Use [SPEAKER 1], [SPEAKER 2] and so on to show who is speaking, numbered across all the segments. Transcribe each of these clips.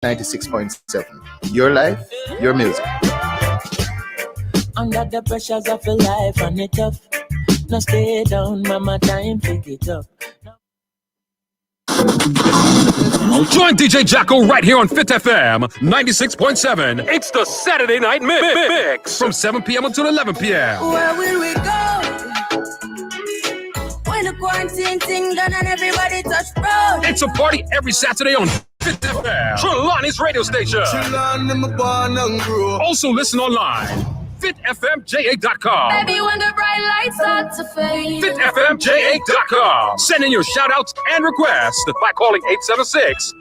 [SPEAKER 1] 96.7. Your life, your music.
[SPEAKER 2] Under the pressures of life and it tough. Now stay down, mama, time pick it up.
[SPEAKER 3] Join DJ Jacko right here on Fit FM 96.7. It's the Saturday Night Mix from 7 p.m. until 11 p.m.
[SPEAKER 2] Where will we go? When the quarantine thing done and everybody touch road.
[SPEAKER 3] It's a party every Saturday on Fit FM, Trelawney's radio station. Also listen online. FitFMJA.com.
[SPEAKER 2] Baby, when the bright lights start to fade.
[SPEAKER 3] FitFMJA.com. Send in your shout outs and requests by calling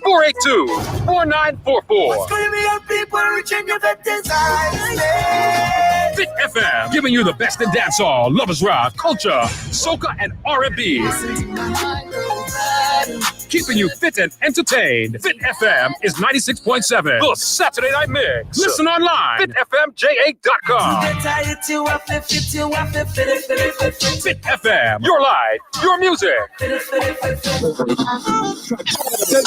[SPEAKER 3] 876-482-4944. Fit FM, giving you the best in dancehall, lovers rock, culture, soca, and R&B. Keeping you fit and entertained. Fit FM is 96.7. The Saturday Night Mix. Listen online. FitFMJA.com. Fit FM. Your life, your music.
[SPEAKER 4] Get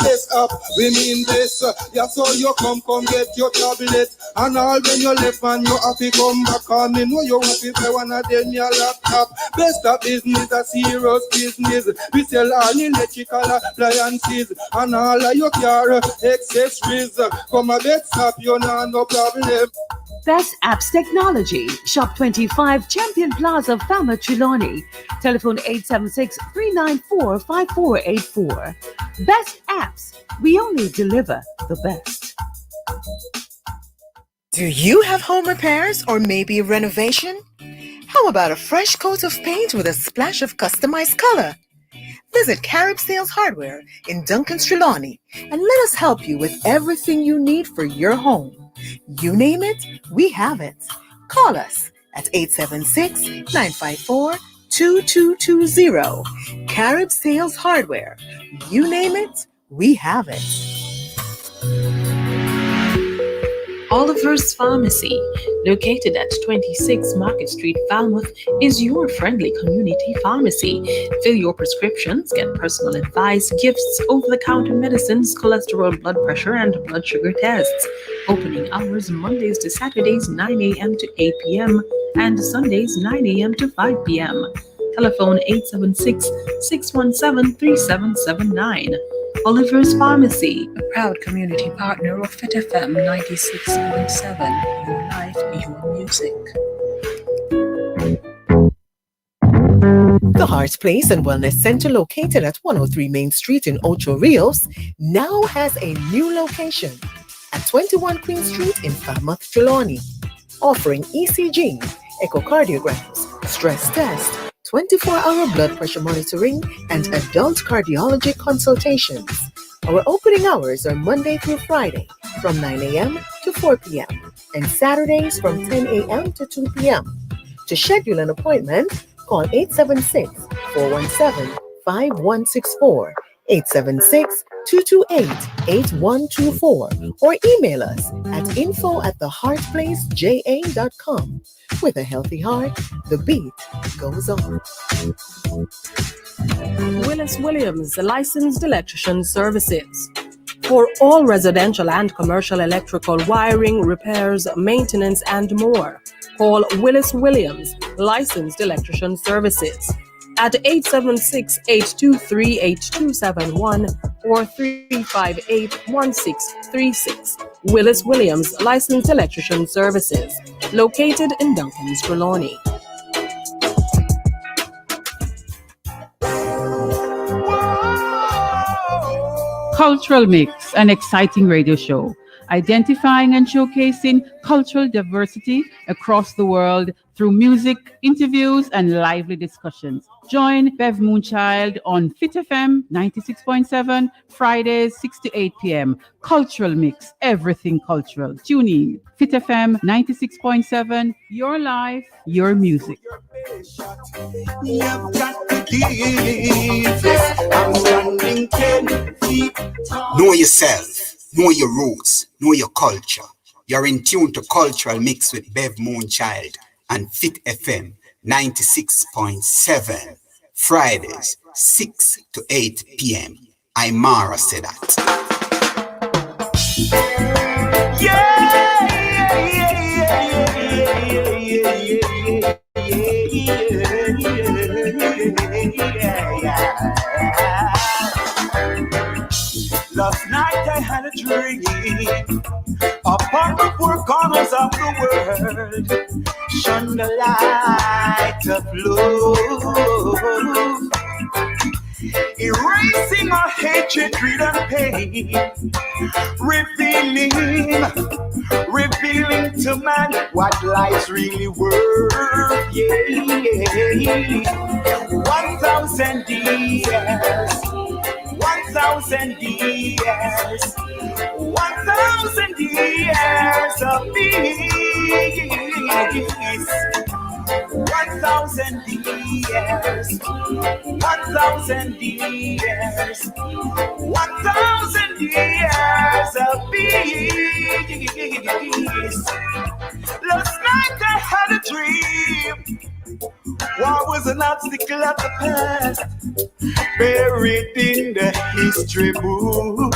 [SPEAKER 4] this up, we mean this. Yeah, so you come get your tablet. And all when you left and you have to come back on. Me know you have to play one of them your laptop. Best of business, a serious business. We sell all electrical appliances and all of your car accessories. Come a bed stop, you know no problem.
[SPEAKER 5] Best Apps Technology. Shop 25 Champion Plaza, Falmouth, Trelawney. Telephone 876-394-5484. Best Apps. We only deliver the best.
[SPEAKER 6] Do you have home repairs or maybe a renovation? How about a fresh coat of paint with a splash of customized color? Visit Carib Sales Hardware in Duncan's, Trelawney, and let us help you with everything you need for your home. You name it, we have it. Call us at 876-954-2220. Carib Sales Hardware. You name it, we have it.
[SPEAKER 7] Oliver's Pharmacy, located at 26 Market Street, Falmouth, is your friendly community pharmacy. Fill your prescriptions, get personal advice, gifts, over-the-counter medicines, cholesterol, blood pressure, and blood sugar tests. Opening hours Mondays to Saturdays 9 a.m. to 8 p.m. and Sundays 9 a.m. to 5 p.m. Telephone 876-617-3779. Oliver's Pharmacy, a proud community partner of Fit FM 96.7. Your life, your music.
[SPEAKER 6] The Hearts Place and Wellness Center, located at 103 Main Street in Ocho Rios, now has a new location at 21 Queen Street in Falmouth, Trelawney, offering ECG, echocardiograms, stress tests, 24-hour blood pressure monitoring, and adult cardiology consultations. Our opening hours are Monday through Friday from 9 a.m. to 4 p.m. and Saturdays from 10 a.m. to 2 p.m. To schedule an appointment, call 876-417-5164, 876-228-8124, or email us at info@theheartplaceja.com. With a healthy heart, the beat goes on.
[SPEAKER 8] Willis Williams, licensed electrician services. For all residential and commercial electrical wiring, repairs, maintenance, and more, call Willis Williams, licensed electrician services, at 876-823-8271 or 358-1636. Willis Williams, licensed electrician services, located in Duncan's, Trelawney.
[SPEAKER 9] Cultural Mix, an exciting radio show, identifying and showcasing cultural diversity across the world through music, interviews, and lively discussions. Join Bev Moon on Fit FM 96.7, Fridays 6 to 8 p.m. Cultural Mix, everything cultural. Tune in. Fit FM 96.7, your life, your music.
[SPEAKER 10] Know yourself, know your roots, know your culture. You're in tune to Cultural Mix with Bev Moon and Fit FM 96.7, Fridays 6 to 8 p.m. Imara said that.
[SPEAKER 2] Last night I had a dream upon the four corners of the world, shone the light of love, erasing our hatred, greed, and pain, revealing to man what life's really worth. Yeah, 1,000 years. 1,000 years, 1,000 years of peace. 1,000 years, 1,000 years, 1,000 years of peace. Last night I had a dream. War was an obstacle of the past, buried in the history book.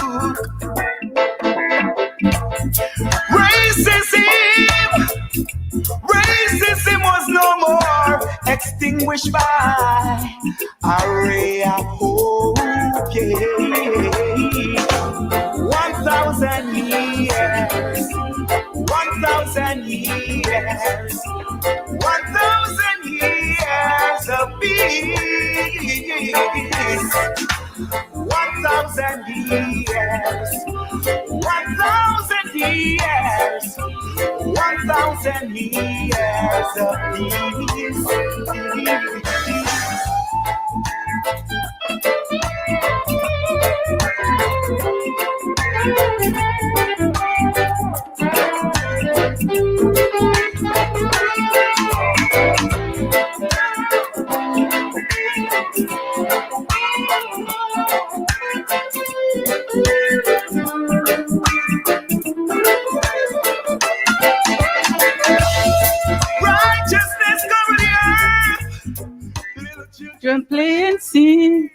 [SPEAKER 2] Racism was no more, extinguished by a ray of hope. Yeah. 1,000 years, 1,000 years, 1,000 years of peace. 1,000 years, 1,000 years, 1,000 years of peace. Righteousness cover the earth.
[SPEAKER 9] Children play and sing.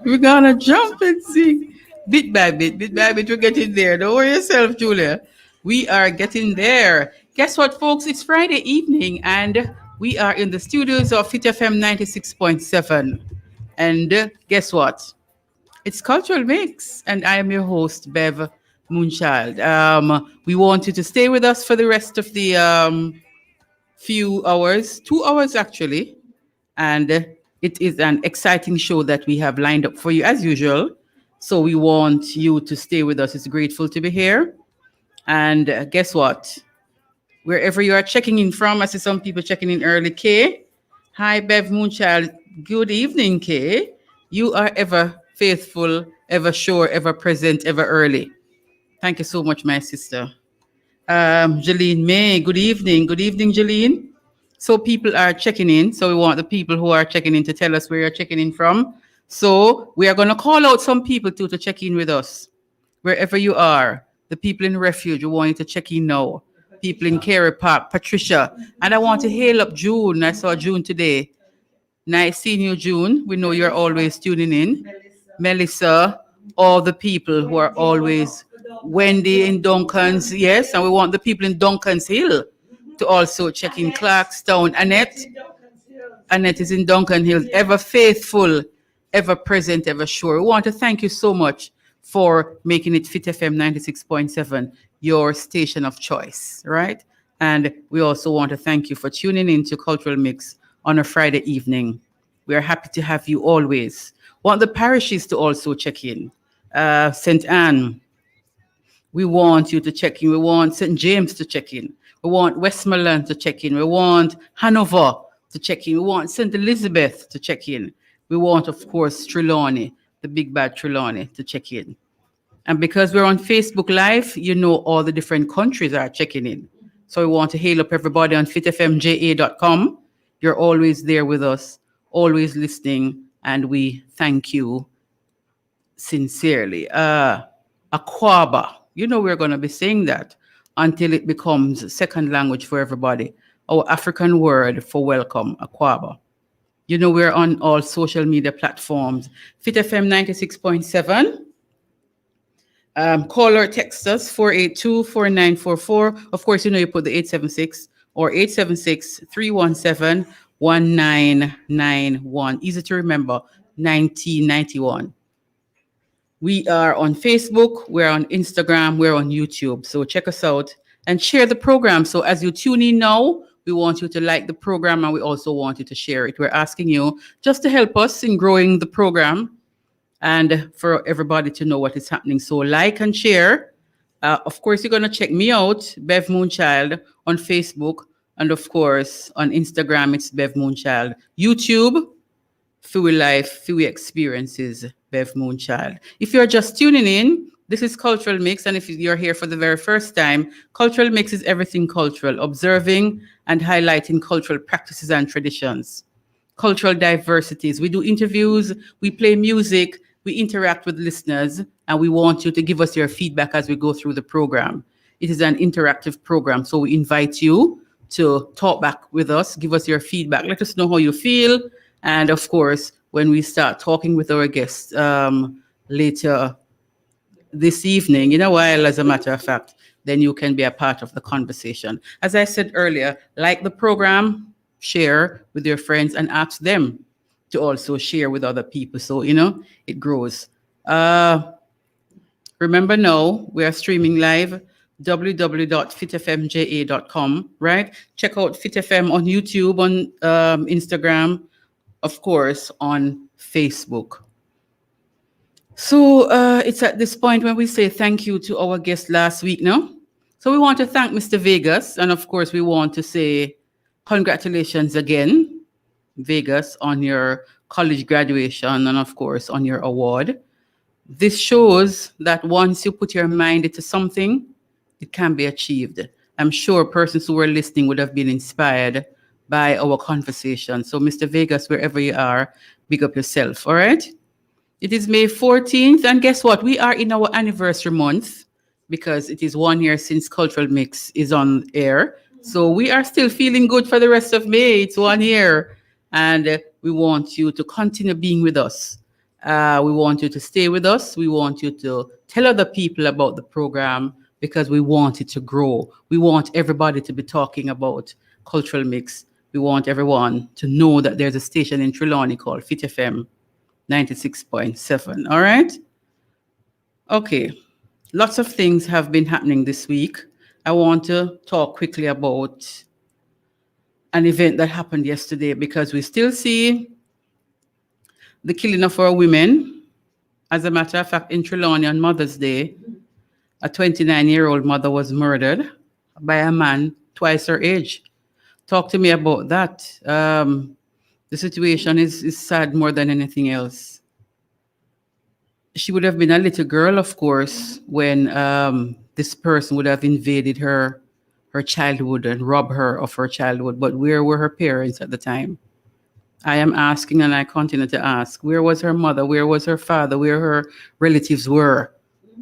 [SPEAKER 9] We're gonna jump and sing. Bit by bit, we're getting there. Don't worry yourself, Julia. We are getting there. Guess what, folks? It's Friday evening, and we are in the studios of Fit FM 96.7. And guess what? It's Cultural Mix, and I am your host, Bev Moonchild. We want you to stay with us for the rest of the few hours, 2 hours actually. And it is an exciting show that we have lined up for you as usual. So we want you to stay with us. It's grateful to be here. And guess what? Wherever you are checking in from, I see some people checking in early. Kay, hi, Bev Moonchild. Good evening, Kay. You are ever faithful, ever sure, ever present, ever early. Thank you so much, my sister. Jeline May, good evening. Good evening, Jeline. So people are checking in. So we want the people who are checking in to tell us where you're checking in from. So we are going to call out some people too to check in with us. Wherever you are, the people in Refuge, we want you to check in now. People in Carey Park, Patricia. And I want to hail up June. I saw June today. Nice seeing you, June. We know you're always tuning in. Melissa, all the people who are always, Wendy in Duncan's, yes, and we want the people in Duncan's Hill to also check in. Clarkstown. Annette is in Duncan Hill, ever faithful, ever present, ever sure. We want to thank you so much for making it Fit FM 96.7 your station of choice, right? And we also want to thank you for tuning in to Cultural Mix on a Friday evening. We are happy to have you always. Want the parishes to also check in. St. Anne, we want you to check in. We want St. James to check in. We want Westmoreland to check in. We want Hanover to check in. We want St. Elizabeth to check in. We want, of course, Trelawney, the big bad Trelawney, to check in. And because we're on Facebook Live, you know all the different countries are checking in. So we want to hail up everybody on fitfmja.com. You're always there with us, always listening, and we thank you sincerely. Akwaba, you know we're going to be saying that until it becomes second language for everybody. Our African word for welcome, Akwaba. You know, we're on all social media platforms. Fit FM 96.7. Call or text us 482-4944. Of course, you know, you put the 876 or 876-317-1991. Easy to remember, 1991. We are on Facebook, we're on Instagram, we're on YouTube. So check us out and share the program. So as you tune in now, we want you to like the program and we also want you to share it. We're asking you just to help us in growing the program and for everybody to know what is happening. So like and share. Of course, you're going to check me out, Bev Moonchild, on Facebook. And of course, on Instagram, it's Bev Moonchild. YouTube, Fui Life, Fui Experiences, Bev Moonchild. If you're just tuning in, this is Cultural Mix. And if you're here for the very first time, Cultural Mix is everything cultural, observing and highlighting cultural practices and traditions, cultural diversities. We do interviews, we play music, we interact with listeners, and we want you to give us your feedback as we go through the program. It is an interactive program, so we invite you to talk back with us, give us your feedback, let us know how you feel. And of course, when we start talking with our guests later this evening, in a while, as a matter of fact, then you can be a part of the conversation. As I said earlier, like the program, share with your friends and ask them to also share with other people. So, you know, it grows. Remember now, we are streaming live, www.fitfmja.com, right? Check out FitFM on YouTube, on Instagram, of course, on Facebook. So it's at this point when we say thank you to our guest last week, no? So we want to thank Mr. Vegas, and of course we want to say congratulations again, Vegas, on your college graduation and of course on your award. This shows that once you put your mind into something, it can be achieved. I'm sure persons who were listening would have been inspired by our conversation. So Mr. Vegas, wherever you are, big up yourself, all right? It is May 14th, and guess what? We are in our anniversary month because it is 1 year since Cultural Mix is on air. So we are still feeling good for the rest of May. It's 1 year, and we want you to continue being with us. We want you to stay with us. We want you to tell other people about the program because we want it to grow. We want everybody to be talking about Cultural Mix. We want everyone to know that there's a station in Trelawney called Fit FM 96.7. All right? Okay. Lots of things have been happening this week. I want to talk quickly about an event that happened yesterday because we still see the killing of our women. As a matter of fact, in Trelawney on Mother's Day, a 29-year-old mother was murdered by a man twice her age. Talk to me about that. The situation is sad more than anything else. She would have been a little girl, of course, when this person would have invaded her childhood and robbed her of her childhood. But where were her parents at the time? I am asking and I continue to ask, where was her mother? Where was her father? Where her relatives were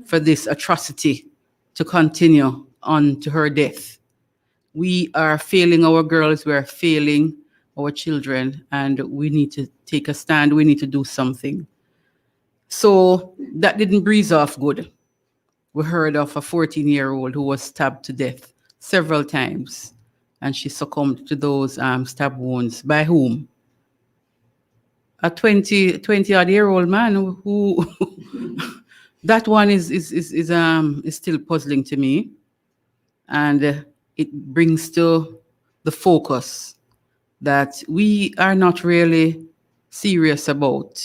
[SPEAKER 9] for this atrocity to continue on to her death? We are failing our girls. We are failing our children, and we need to take a stand. We need to do something. So that didn't breeze off good. We heard of a 14-year-old who was stabbed to death several times, and she succumbed to those stab wounds. By whom? A 20-odd-year-old man who that one is still puzzling to me, and it brings to the focus that we are not really serious about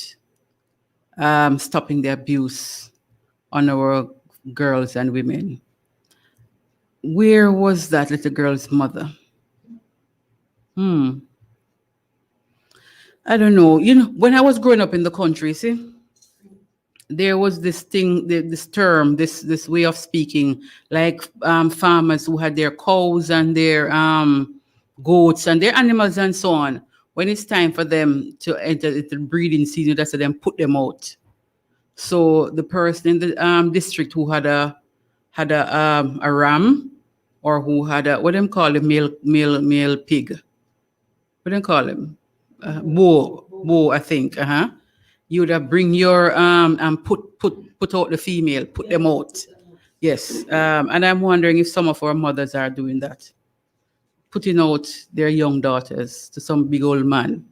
[SPEAKER 9] stopping the abuse on our girls and women. Where was that little girl's mother? I don't know. You know, when I was growing up in the country, see, there was this thing, this term, this way of speaking, like farmers who had their cows and their goats and their animals and so on. When it's time for them to enter the breeding season, that's them put them out. So the person in the district who had a ram, or who had a, what do you call a male pig? What do you call him? bow, I think. You would have bring your and put out the female, put them out. Yes, and I'm wondering if some of our mothers are doing that, putting out their young daughters to some big old man,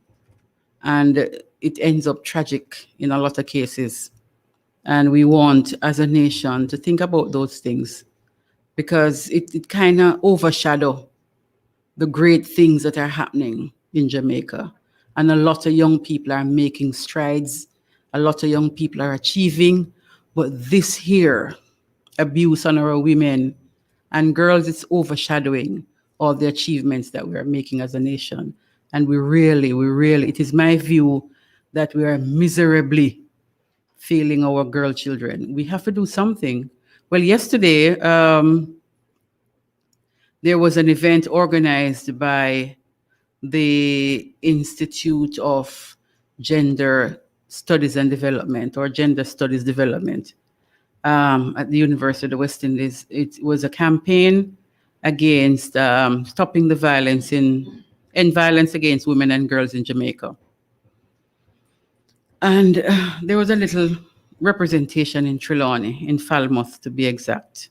[SPEAKER 9] and it ends up tragic in a lot of cases. And we want, as a nation, to think about those things because it kind of overshadow the great things that are happening in Jamaica. And a lot of young people are making strides. A lot of young people are achieving. But this here, abuse on our women and girls, it's overshadowing all the achievements that we are making as a nation. And we really, it is my view that we are miserably failing our girl children. We have to do something. Well, yesterday, there was an event organized by the Institute of Gender Studies and Development, or Gender Studies Development, at the University of the West Indies. It was a campaign against stopping the violence and violence against women and girls in Jamaica. And there was a little representation in Trelawney, in Falmouth to be exact.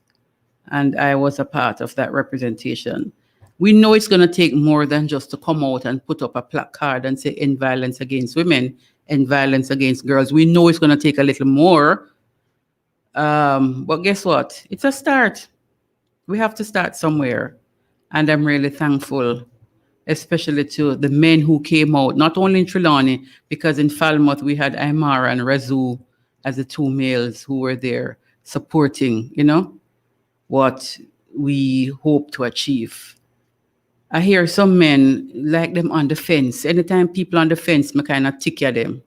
[SPEAKER 9] And I was a part of that representation. We know it's going to take more than just to come out and put up a placard and say end violence against women, end violence against girls. We know it's going to take a little more. But guess what? It's a start. We have to start somewhere. And I'm really thankful, especially to the men who came out, not only in Trelawney, because in Falmouth we had Aymara and Razoo as the two males who were there supporting, what we hope to achieve. I hear some men like them on the fence. Anytime people on the fence, I kind of tick at them.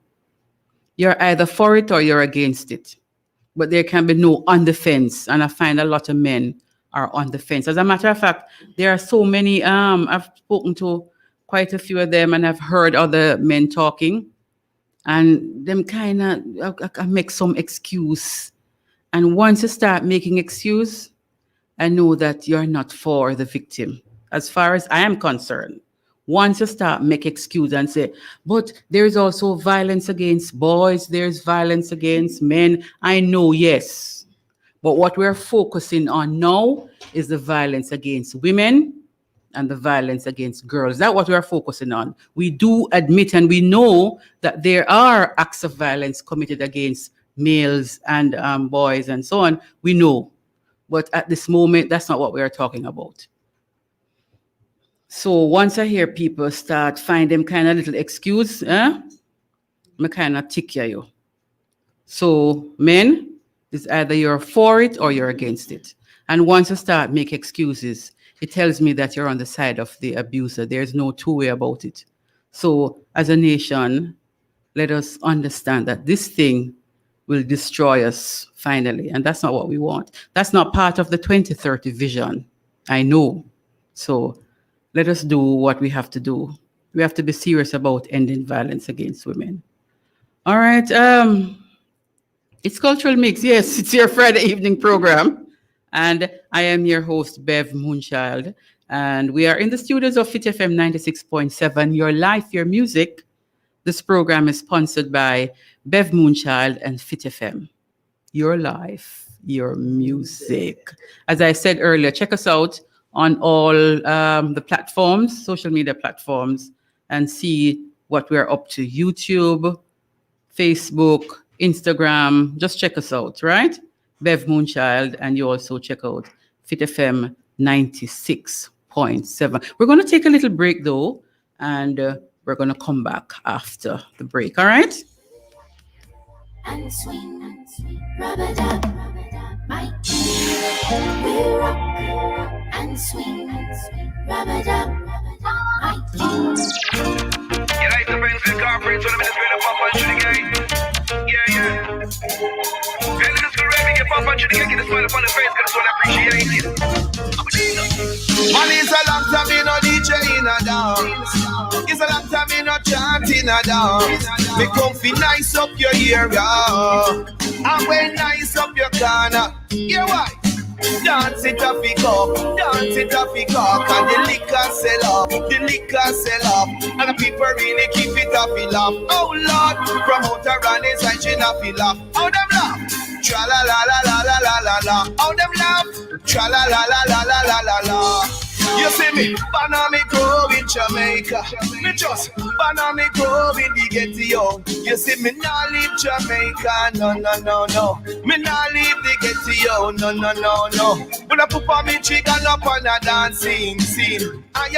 [SPEAKER 9] You're either for it or you're against it. But there can be no on the fence. And I find a lot of men are on the fence. As a matter of fact, there are so many, I've spoken to quite a few of them and I've heard other men talking. And them kind of I make some excuse. And once you start making excuse, I know that you're not for the victim. As far as I am concerned, once you start make excuse and say, but there's also violence against boys, there's violence against men. I know, yes. But what we're focusing on now is the violence against women and the violence against girls. That's what we're focusing on. We do admit and we know that there are acts of violence committed against males and boys and so on. We know. But at this moment, that's not what we are talking about. So once I hear people start find them kind of little excuse, I kind of tick you. So men, it's either you're for it or you're against it. And once you start make excuses, it tells me that you're on the side of the abuser. There's no two way about it. So as a nation, let us understand that this thing will destroy us finally. And that's not what we want. That's not part of the 2030 vision. I know. So let us do what we have to do. We have to be serious about ending violence against women. All right. It's Cultural Mix. Yes, it's your Friday evening program. And I am your host, Bev Moonchild. And we are in the studios of Fit FM 96.7, Your Life, Your Music. This program is sponsored by Bev Moonchild and Fit FM. Your life, your music. As I said earlier, check us out on all the platforms, social media platforms, and see what we're up to. YouTube, Facebook, Instagram. Just check us out, right? Bev Moonchild, and you also check out Fit FM 96.7. We're going to take a little break, though, and we're going to come back after the break, all right?
[SPEAKER 11] And swing, rub-a-dub, my we rock and swing, rub-a-dub, my
[SPEAKER 2] You like the friends with corporates when I'm in the spirit of pop and shooting gang? Yeah. When in the school rap, get pop and shooting gang, get a smile upon the face, cause I appreciate it.
[SPEAKER 4] Man, it's a long time in a DJ in a dance. It's a long time in a chant in a dance. Me comfy nice up your area, and when nice up your corner. Yeah, why?
[SPEAKER 2] Dance it up, pick up, dance it up, pick up, and the liquor sell up, the liquor sell up, and the people really keep it up, it up. Oh Lord, promoter and his engine up, it up. Oh them laugh, tra la la la la la la la la. Oh them laugh, tra la la la la la la la la. You see me, banana me grow in Jamaica. Me just banana me grow in the ghetto. You see me nah leave Jamaica, no no no no. Me nah leave the ghetto, no no no no. When I put on me chicken up on a dancing scene, I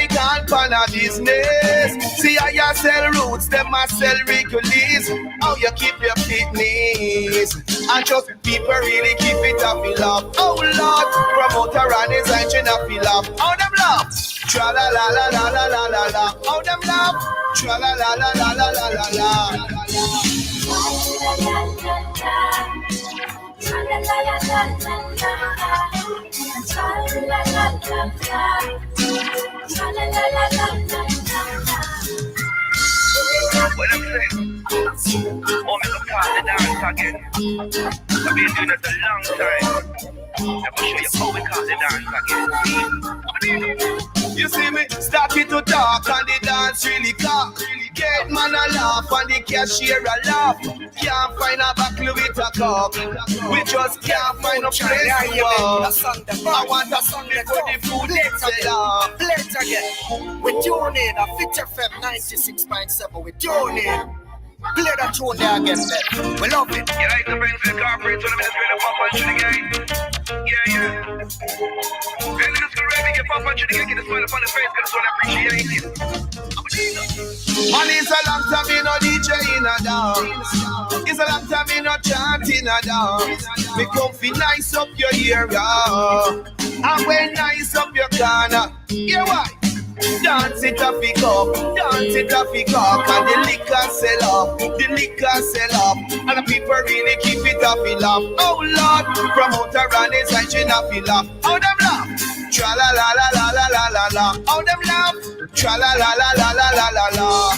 [SPEAKER 2] can't pan a business. See I sell roots, them I sell regulars. How you keep your fitness? And just people really keep it up, in love. Oh Lord, promoter and his engine up, in love. How them love? Tra la la la la la la la la. How them love? Tra la la la la la la la la.
[SPEAKER 12] What I'm saying? Oh, me go call the dance again. I've been doing it a long time. I'm gonna show you how we call the dance again.
[SPEAKER 2] You see me starting to talk and the dance really cock. Get man a laugh and the cashier a laugh. Can't find a buckle with a cup. We just can't find a place to walk. I want a song before the food gets off.
[SPEAKER 13] Let's again. We tune in a Fit FM 96.7. We tune in. Play that tune there again, man. We love it.
[SPEAKER 12] You like the friends with corporate, so the minutes really pop on you again. Yeah, yeah. Really just go ready, get pop on you again, get a smile upon the face, cause I appreciate it.
[SPEAKER 2] Man, it's a long time in a DJ in a dance. It's a long time in a chant in a dance. Me come fi nice up your area, and when nice up your corner. Yeah, why? Dance it up, pick up, dance it up, pick up, and the liquor sell up, the liquor sell up, and the people really keep it up, it up. Oh Lord, promoter and his engine up, it up. How them laugh? Tra la la la la la la la la. How them laugh? Tra la la la la la la la la.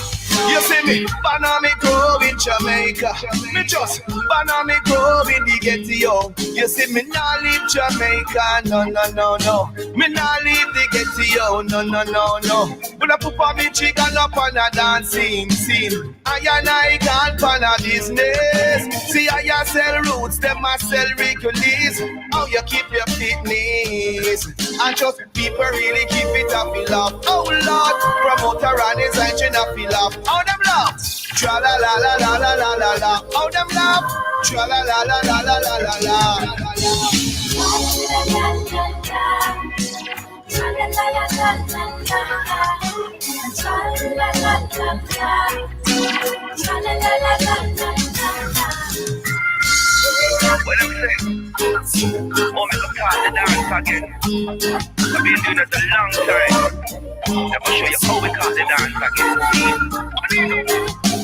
[SPEAKER 2] You see me, banana me grow in Jamaica. Me just banana me grow in the ghetto. You see me nah leave Jamaica, no no no no. Me nah leave the ghetto, no no no no. When I put on me chicken up on a dancing scene, I can't pan a business. See I sell roots, them I sell regulars. How you keep your fitness? And just people really keep it up, in love. Oh Lord, promoter and his engine up, in love. How them love? Tra la la la la la la la la. How them love? Tra la la la la la la la la.
[SPEAKER 12] What I'm saying? Oh, me go call the dance again. I've been doing it a long time. I'm gonna show you how we call the dance again.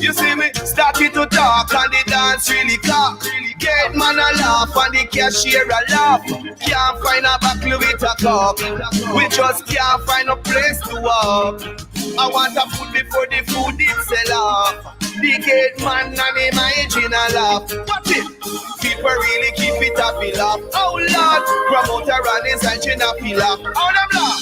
[SPEAKER 2] You see me starting to talk and the dance really cock. Get man a laugh and the cashier a laugh. Can't find a buckle with a cup. We just can't find a place to walk. I want a food before the food did sell off. The gate man and him hygiene a laugh. What it? People really keep it up, in love. Oh Lord, promoter and his engine up, in love. How them laugh?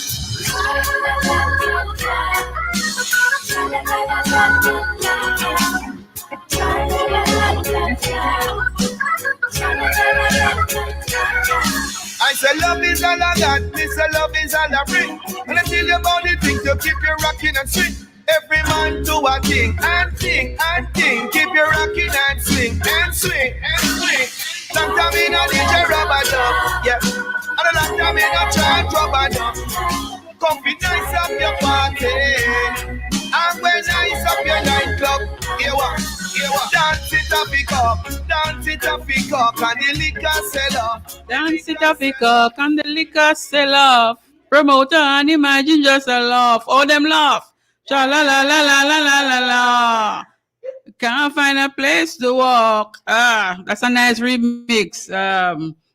[SPEAKER 2] I say love is all I got, me say love is all I bring. And I tell you about the thing to keep you rocking and swing. Every man do a thing and thing and thing. Keep you rocking and swing and swing and swing. Long time in a DJ rubber dub, yeah. And a long time in a chant rubber dub. Come be nice up your party. And when nice up your nightclub, you what? Dance it up, pick up, dance it up, pick up, and the liquor sell off.
[SPEAKER 9] Dance it up, pick up, and the liquor sell off. Promoter and imagine just a laugh. Oh, them laugh. Cha la la la la la la la la. Can't find a place to walk. That's a nice remix.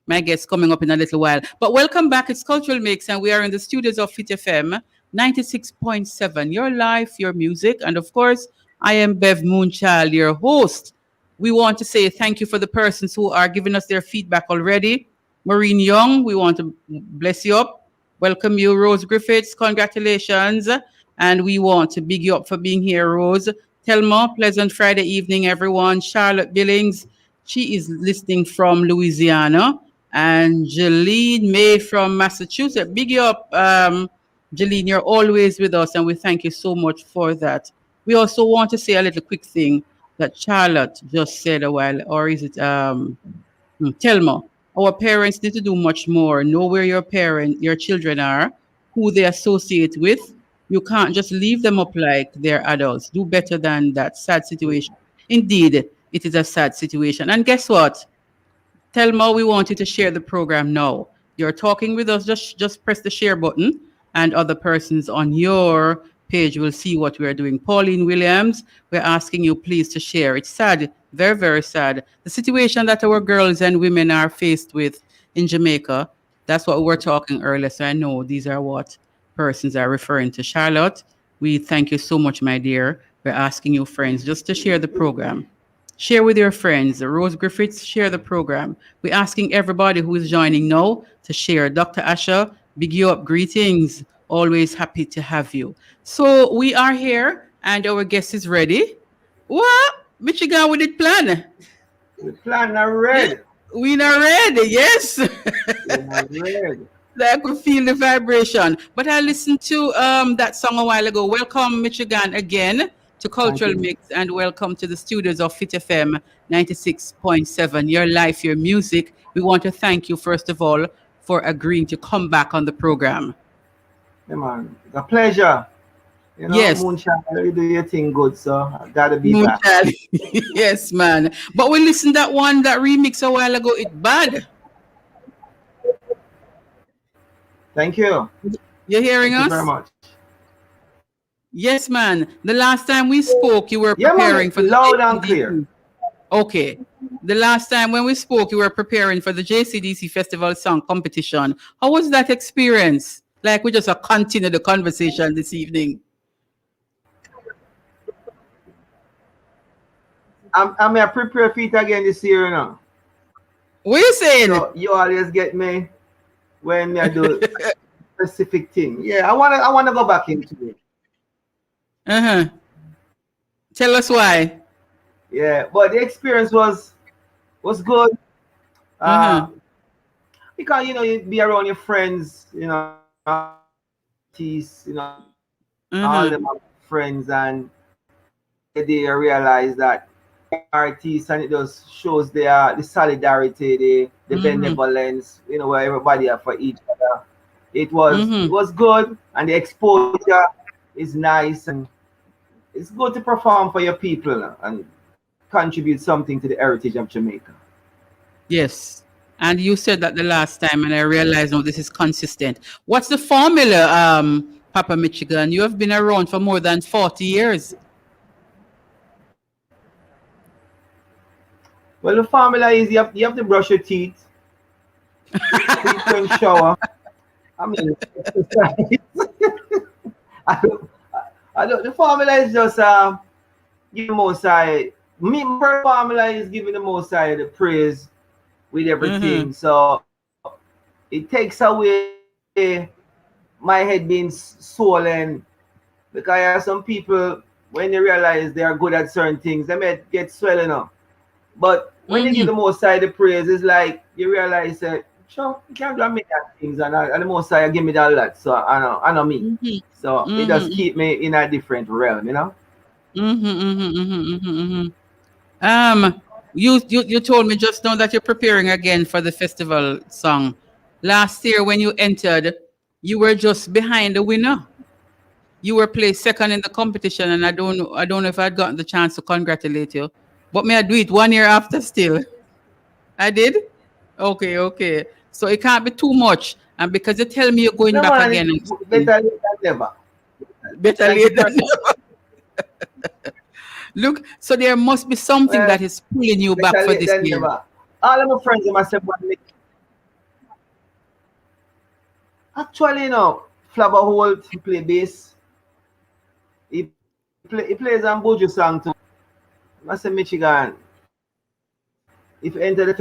[SPEAKER 9] My guest coming up in a little while. But welcome back. It's Cultural Mix, and we are in the studios of Fit FM 96.7. Your life, your music, and of course, I am Bev Moon, your host. We want to say thank you for the persons who are giving us their feedback already. Maureen Young, we want to bless you up. Welcome you, Rose Griffiths. Congratulations. And we want to big you up for being here, Rose. Telma, pleasant Friday evening, everyone. Charlotte Billings, she is listening from Louisiana. And Jeline May from Massachusetts. Big you up, Jeline. You're always with us, and we thank you so much for that. We also want to say a little quick thing that Charlotte just said a while, or is it Telma? Our parents need to do much more. Know where your children are, who they associate with. You can't just leave them up like they're adults. Do better than that. Sad situation. Indeed, it is a sad situation. And guess what? Telma, we want you to share the program now. You're talking with us, just press the share button, and other persons on your page will see what we're doing. Pauline Williams, we're asking you please to share. It's sad, very, very sad. The situation that our girls and women are faced with in Jamaica, that's what we were talking earlier. So I know these are what persons are referring to. Charlotte, we thank you so much, my dear. We're asking you, friends, just to share the program. Share with your friends. Rose Griffiths, share the program. We're asking everybody who is joining now to share. Dr. Asha, big you up. Greetings. Always happy to have you. So we are here and our guest is ready. What? Michigan, we did plan.
[SPEAKER 4] The plan are ready.
[SPEAKER 9] We not ready, yes.
[SPEAKER 4] Ready.
[SPEAKER 9] I could feel the vibration. But I listened to that song a while ago. Welcome, Michigan, again to Cultural Mix, and welcome to the studios of Fit FM 96.7. Your life, your music. We want to thank you, first of all, for agreeing to come back on the program.
[SPEAKER 4] Yeah, man. It's a pleasure. You know,
[SPEAKER 9] yes.
[SPEAKER 4] Moonshine, you do your thing good, so I gotta be
[SPEAKER 9] Moonshine.
[SPEAKER 4] back.
[SPEAKER 9] Yes, man. But we listened that remix a while ago. It's bad.
[SPEAKER 4] Thank you.
[SPEAKER 9] You're hearing
[SPEAKER 4] Thank
[SPEAKER 9] us?
[SPEAKER 4] You very much.
[SPEAKER 9] Yes, man. The last time we spoke, you were preparing for the
[SPEAKER 4] loud and clear.
[SPEAKER 9] Okay. The last time when we spoke, you were preparing for the JCDC Festival Song Competition. How was that experience? Like we just continue the conversation this evening.
[SPEAKER 4] I'm a prepare for it again this year now.
[SPEAKER 9] What are you saying?
[SPEAKER 4] So you always get me when I do specific thing. Yeah, I wanna go back into it.
[SPEAKER 9] Tell us why.
[SPEAKER 4] Yeah, but the experience was good. Because you be around your friends, artists, all them are friends, and they realize that artists, and it just shows the solidarity, the benevolence, where everybody are for each other. It was good, and the exposure is nice, and it's good to perform for your people and contribute something to the heritage of Jamaica.
[SPEAKER 9] Yes. And you said that the last time, and I realized, this is consistent. What's the formula, Papa Michigan? You have been around for more than 40 years.
[SPEAKER 4] Well, the formula is you have to brush your teeth, frequent shower. I mean, the formula is just give the Most High. My formula is giving the Most High the praise with everything. So it takes away my head being swollen, because some people, when they realize they are good at certain things, they may get swelling up. But when you give the Most High the praise, it's like you realize that sure, you can't do many things, and the Most High give me that lot. So I know me. So it just keep me in a different realm,
[SPEAKER 9] You told me just now that you're preparing again for the festival song. Last year when you entered, you were just behind the winner. You were placed second in the competition, and I don't know if I'd gotten the chance to congratulate you. But may I do it 1 year after still? I did? Okay. So it can't be too much. And because you tell me you're going back again.
[SPEAKER 4] Better late than never.
[SPEAKER 9] Better late than never. Look, so there must be something that is pulling you back for this year.
[SPEAKER 4] Never. All of my friends must have actually, Flabber Holt, he play bass. He plays on Bojo song too. I say Michigan. If you enter the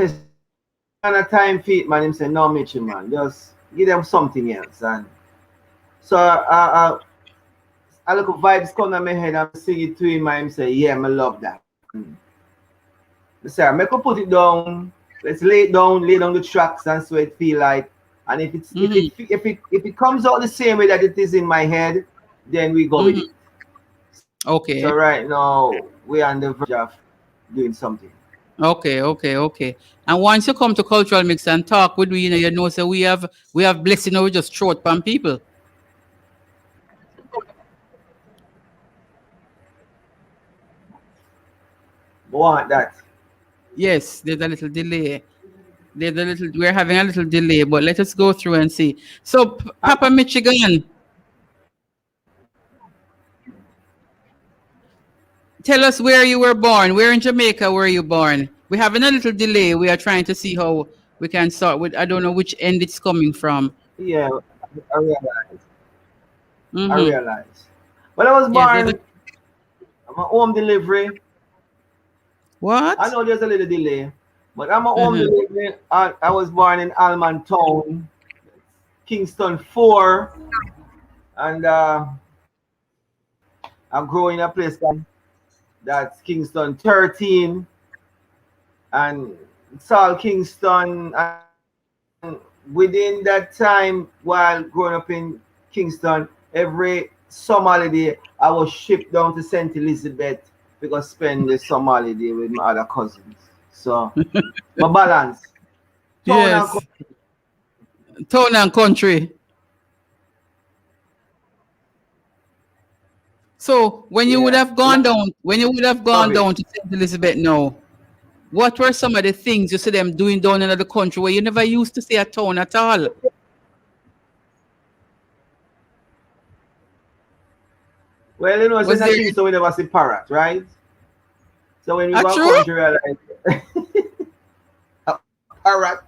[SPEAKER 14] on a time feet, man. Him say, no, Mitchell, man. Just give them something else. And so I look at vibes come in my head and sing it to him and him say, yeah, I love that. I say, I make up put it down. Let's lay down the tracks and so it feel like. And if it comes out the same way that it is in my head, then we go with it.
[SPEAKER 15] Okay.
[SPEAKER 14] So right now we're on the verge of doing something.
[SPEAKER 15] Okay. And once you come to Cultural Mix and talk with we, you know, so we have blessing, we just throw it from people.
[SPEAKER 14] Want that?
[SPEAKER 15] Yes, there's a little delay. We're having a little delay, but let us go through and see. So, Papa Michigan, tell us where you were born. Where in Jamaica were you born? We're having a little delay. We are trying to see how we can start with. I don't know which end it's coming from.
[SPEAKER 14] Yeah, I realize. I realize. Well, I was born. I'm a home delivery.
[SPEAKER 15] What?
[SPEAKER 14] I know there's a little delay, but I'm a home delivery. I was born in Alman Town, Kingston 4, and I grew in a place that's Kingston 13, and it's all Kingston. And within that time, while growing up in Kingston, every summer holiday, I was shipped down to St. Elizabeth because spend the summer holiday with my other cousins. So, my balance.
[SPEAKER 15] Yes. Town and country. So, when you would have gone down, to St. Elizabeth now, what were some of the things you see them doing down in the country where you never used to see a town at all?
[SPEAKER 14] Well, you know, it's in Kingston we never see parrot, right? So when we go to country, we're like, parrot.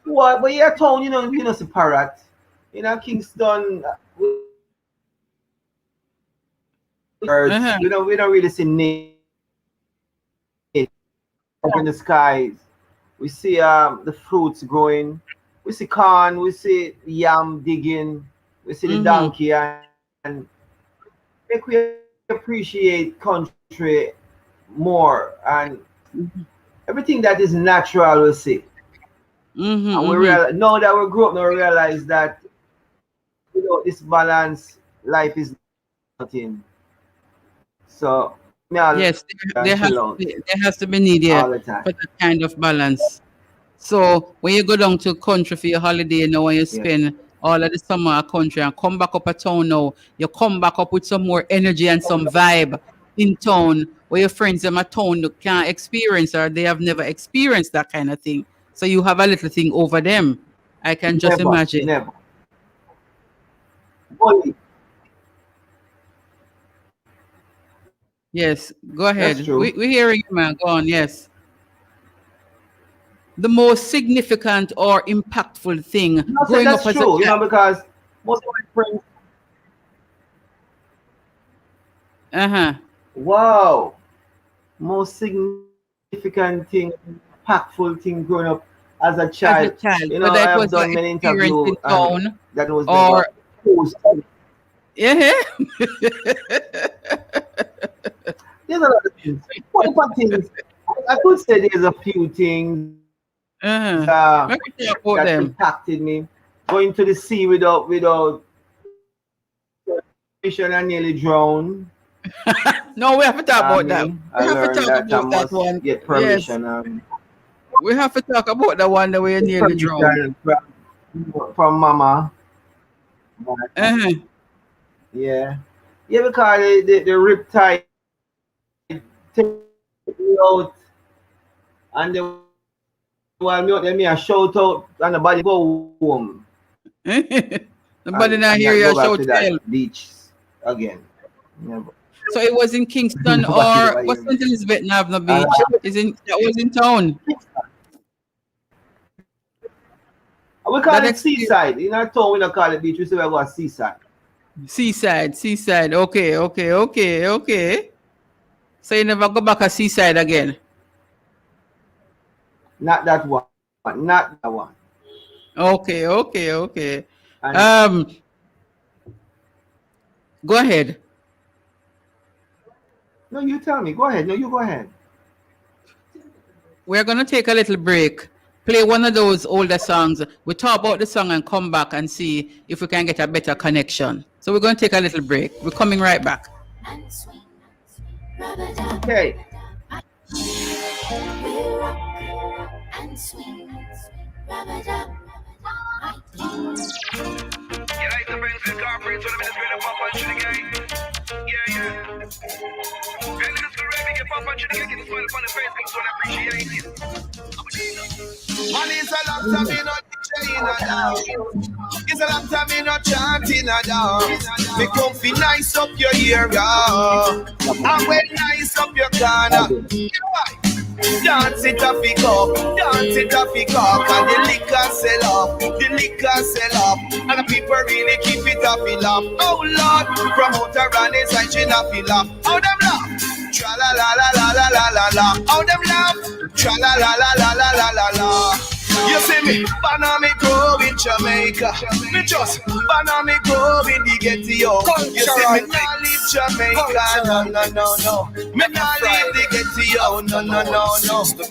[SPEAKER 14] What? But yeah, town, you know, see parrot. In Kingston, birds, we don't really see names up in the skies. We see the fruits growing. We see corn. We see yam digging. We see the donkey, and make we appreciate country more, and everything that is natural we see. And we now that we grew up, now we realize that this balance life is nothing. So
[SPEAKER 15] yes, there has to be need for that kind of balance. So when you go down to country for your holiday, you know, when you spend all of the summer at country and come back up a town now, you come back up with some more energy and some vibe in town where your friends in a town can't experience or they have never experienced that kind of thing. So you have a little thing over them. I can just imagine.
[SPEAKER 14] Never.
[SPEAKER 15] Yes, go ahead. We're hearing you, man. Go on, yes. The most significant or impactful thing growing up as a child.
[SPEAKER 14] You know, because most of my friends. Wow. Most significant thing, impactful thing growing up as a child. You know, I have done many interviews that was
[SPEAKER 15] or
[SPEAKER 14] there's a lot of things. Things. I could say there's a few things that impacted me. Going to the sea without permission and nearly drowned.
[SPEAKER 15] No, we have to talk about that.
[SPEAKER 14] I learned that I must get permission. Yes.
[SPEAKER 15] We have to talk about the one that we nearly drowned.
[SPEAKER 14] From Mama. Yeah, because the riptide take me out, and the while me a shout out, and the body go home.
[SPEAKER 15] Nobody not hear your shout out.
[SPEAKER 14] Beach again. Never.
[SPEAKER 15] So it was in Kingston or what's St. Elizabeth Navna Beach? That was in town.
[SPEAKER 14] We call it seaside. In our town, we don't call it beach. We say we go to seaside.
[SPEAKER 15] Seaside. Okay. So you never go back to seaside again?
[SPEAKER 14] Not that one. not that one.
[SPEAKER 15] Okay.
[SPEAKER 14] And
[SPEAKER 15] Go ahead.
[SPEAKER 14] no, you tell me. Go ahead. No, you go ahead.
[SPEAKER 15] We're gonna take a little break. Play one of those older songs. We talk about the song and come back and see if we can get a better connection. So we're gonna take a little break. We're coming right back.
[SPEAKER 14] Okay.
[SPEAKER 2] Man, it's a long time in a dance. It's a long time in a chanting a dance. Me comfy nice up your ear, and well nice up your corner. Dance it up, pick up, dance it up, pick up, and the liquor sell up, and the people really keep it up, fill up. Oh Lord, promoter and his side, she not fill up. How them laugh? Tra la la la la la la la la. How them laugh? Tra la la la la la la la la. You see me, banana me go in Jamaica. Me just banana me go in the ghetto. You see me not leave Jamaica, no. Me not leave the ghetto, no.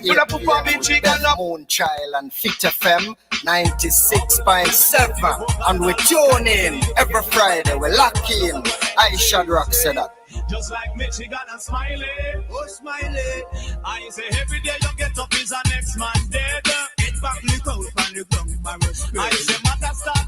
[SPEAKER 2] But I perform in Chicago.
[SPEAKER 13] Bev Moon Child and Fit FM 96.7, and we tune in every Friday. We lock in. I should rock said that.
[SPEAKER 2] Just like Michigan and Smiley, oh Smiley. I say every day you get up is a next man dead. Get back look out and you come I say matter start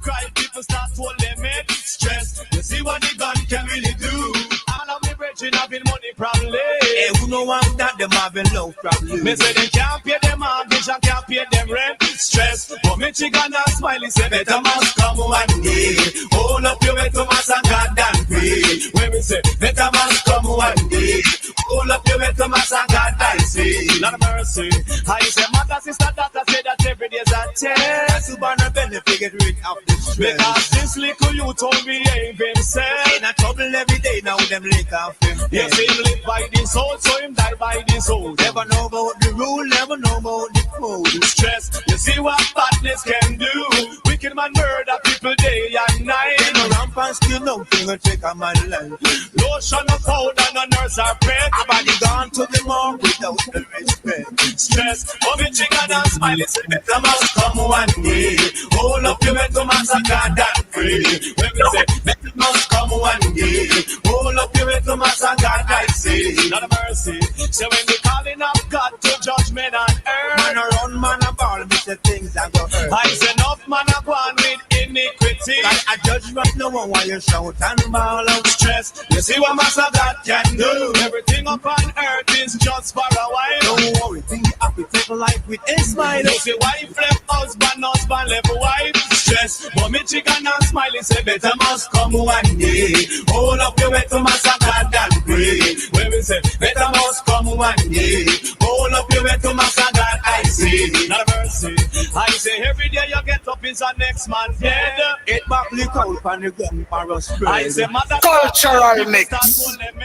[SPEAKER 2] cry, people start to limit stress. You see what the gun can really do. All of me brethren having money problem. Hey, who know want that them having love problem. Me say they can't pay them mortgage and can't pay them rent. Stress, but Michigan and Smiley say better must come one day. Hold up your way to mass and God and pray. When we say better must come one day. Hold up your way to mass and God and say, Lord of mercy. I say mother, sister, daughter say that every day's a test. To burn a benefit, get rid of the stress. Because this little you told me ain't been said. In a trouble every day now them lick off him. Yes, him live by the soul, so him die by the soul. Never know about the rule, never know about the code. Stress, you see what badness can do. Wicked man murder people day and night. They no ramp and still nothing will take a man life. Lotion of powder, no nurse or pet. Body gone to the morgue without the respect. Stress, oh Michigan and Smiley say better must come one day. Hold up your head to master God and pray. When we say better must come one day. Hold up your head to master God I say. Not a mercy. So when we calling up God to judgment on earth, man around man a ball, me say things that go hurt. I say enough man a go on with iniquity. And a judgment no one while you shout and ball out stress. You see what master God can do. Everything up on earth is just for a while. Don't worry, think you have to take life with a smile. You see wife left husband left wife. Stress, but Michigan and Smiley say better must come one day. Hold up your way to master God and pray. When we say better must come one day. Hold up your way to master God I say. Not a mercy. I say every day you get up is a next man dead. Get back look out and the gun for us spread. I say mother
[SPEAKER 13] Cultural mix.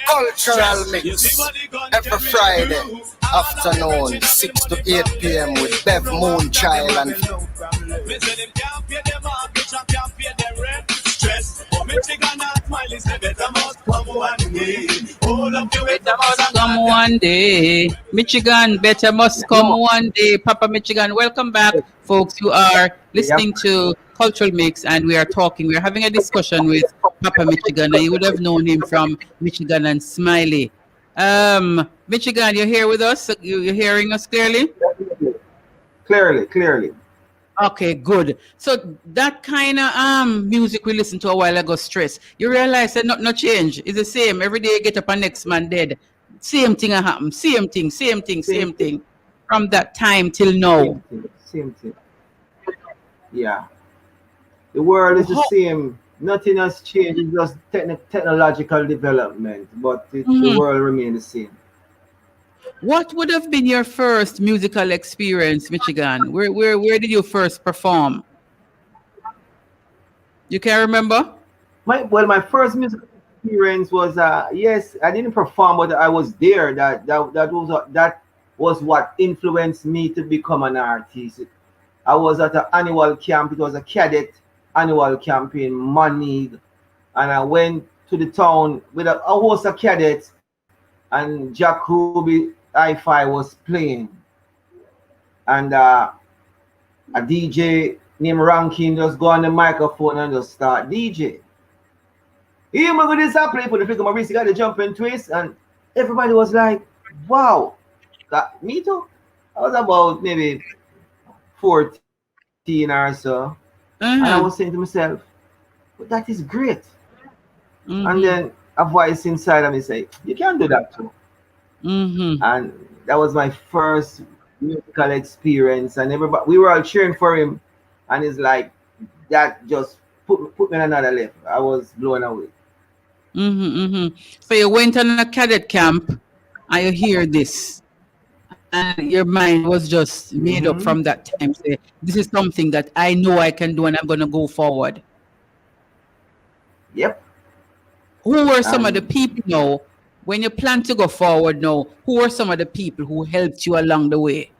[SPEAKER 13] Cultural mix. Every Friday afternoon 6 to 8 p.m. with Bev Moon Child and
[SPEAKER 15] come one day. Michigan, better must come one day. Papa Michigan, welcome back, folks. You are listening to Cultural Mix, and we are talking. We are having a discussion with Papa Michigan, and you would have known him from Michigan and Smiley. Michigan, you're here with us? You're hearing us clearly?
[SPEAKER 14] Clearly.
[SPEAKER 15] Okay, good. So that kind of music we listened to a while ago, Stress, you realize that no change. It's the same. Every day you get up and next man dead. Same thing happen. Same thing. From that time till now.
[SPEAKER 14] Same thing. Yeah. The world is the same. Nothing has changed. It's just technological development, but the world remains the same.
[SPEAKER 15] What would have been your first musical experience, Michigan? Where did you first perform? You can remember?
[SPEAKER 14] My first musical experience was yes, I didn't perform, but I was there. That was what influenced me to become an artist. I was at an annual camp. It was a cadet annual camp in Money, and I went to the town with a host of cadets, and Jack Ruby Hi-Fi was playing, and a DJ named Rankin just go on the microphone and just start DJ. Here we go, this I play for the figure Maurice got the jump and twist, and everybody was like, wow. Me too. I was about maybe 14 or so. And I was saying to myself, but that is great. And then a voice inside of me say, you can do that too. And that was my first musical experience, and everybody, we were all cheering for him, and it's like that just put me on another level. I was blown away.
[SPEAKER 15] So you went on a cadet camp and you hear this, and your mind was just made up from that time. Say, this is something that I know I can do and I'm going to go forward.
[SPEAKER 14] Yep.
[SPEAKER 15] Who were some of the people now, when you plan to go forward now, who were some of the people who helped you along the way?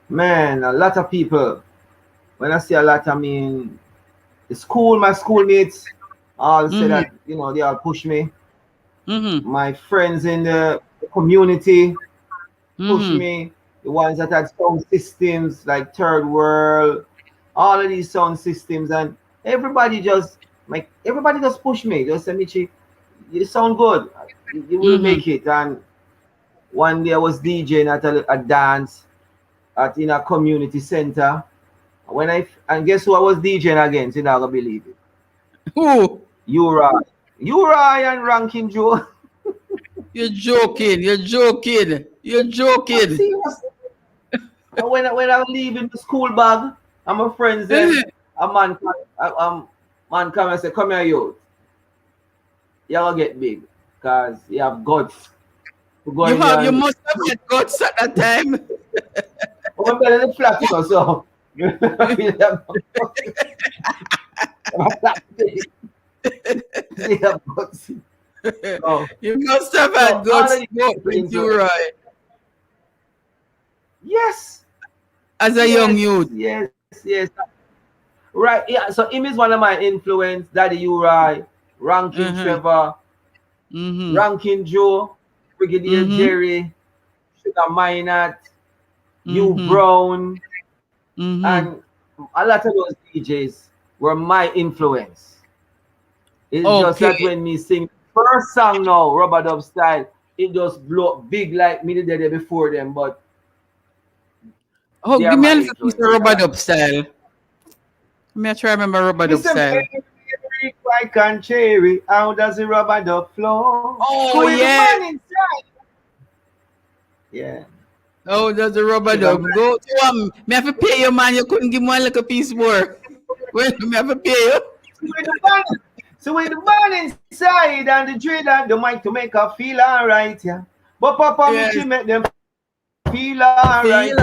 [SPEAKER 14] Man, a lot of people. When I say a lot, I mean the school, my schoolmates all say that, you know, they all push me. My friends in the community push me. The ones that had sound systems like Third World, all of these sound systems, and everybody just push me. Just say, Michi, you sound good. You will make it. And one day I was DJing at a dance in a community center. And guess who I was DJing against? You're not gonna believe it.
[SPEAKER 15] Who?
[SPEAKER 14] Uri and Ranking Joe.
[SPEAKER 15] You're joking.
[SPEAKER 14] When I was leaving the school bag, and my friends then a man come and say, come here, you gonna get big, cause you have guts.
[SPEAKER 15] You must have had guts at that time.
[SPEAKER 14] I'm telling the flat, so you have guts.
[SPEAKER 15] You must have had guts with you, right?
[SPEAKER 14] Yes.
[SPEAKER 15] As a young youth.
[SPEAKER 14] Yes. Right, yeah. So him is one of my influence. Daddy Uri, Rankin Trevor, Rankin Joe, Brigadier Jerry, Sugar Minot, Hugh Brown, and a lot of those DJs were my influence. It's just that when me sing first song now, Rubber Dub Style, it just blow up big like me the day before them. But
[SPEAKER 15] give me a little piece of Rubber Dub Style. Let me try to remember Rubber Dub Style.
[SPEAKER 14] White and cherry, how does the rubber dub flow?
[SPEAKER 15] Oh, yeah.
[SPEAKER 14] Yeah.
[SPEAKER 15] Oh, does the rubber dub go to me have to pay you, man. You couldn't give me like a piece more. Well, me have to pay you.
[SPEAKER 14] So with the band inside and the drill and the mic to make her feel alright, yeah. But Papa Michi make them feel alright,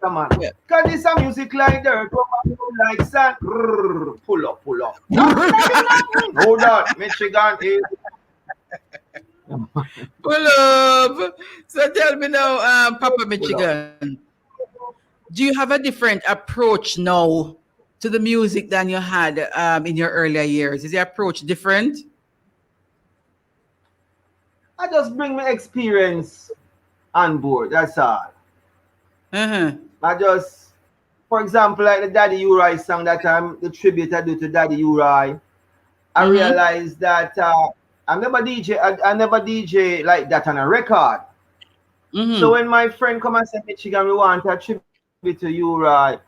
[SPEAKER 14] come on. Cause this a music like dirt, like sand. Pull up. Hold on, Michigan is.
[SPEAKER 15] Pull up. So tell me now, Papa Michigan, do you have a different approach now to the music than you had in your earlier years? Is your approach different?
[SPEAKER 14] I just bring my experience on board, that's all. I just, for example, like the Daddy Uri song that the tribute I do to Daddy Uri, I realized that I never DJ like that on a record. So when my friend come and say, Michigan, we want a tribute to Uri,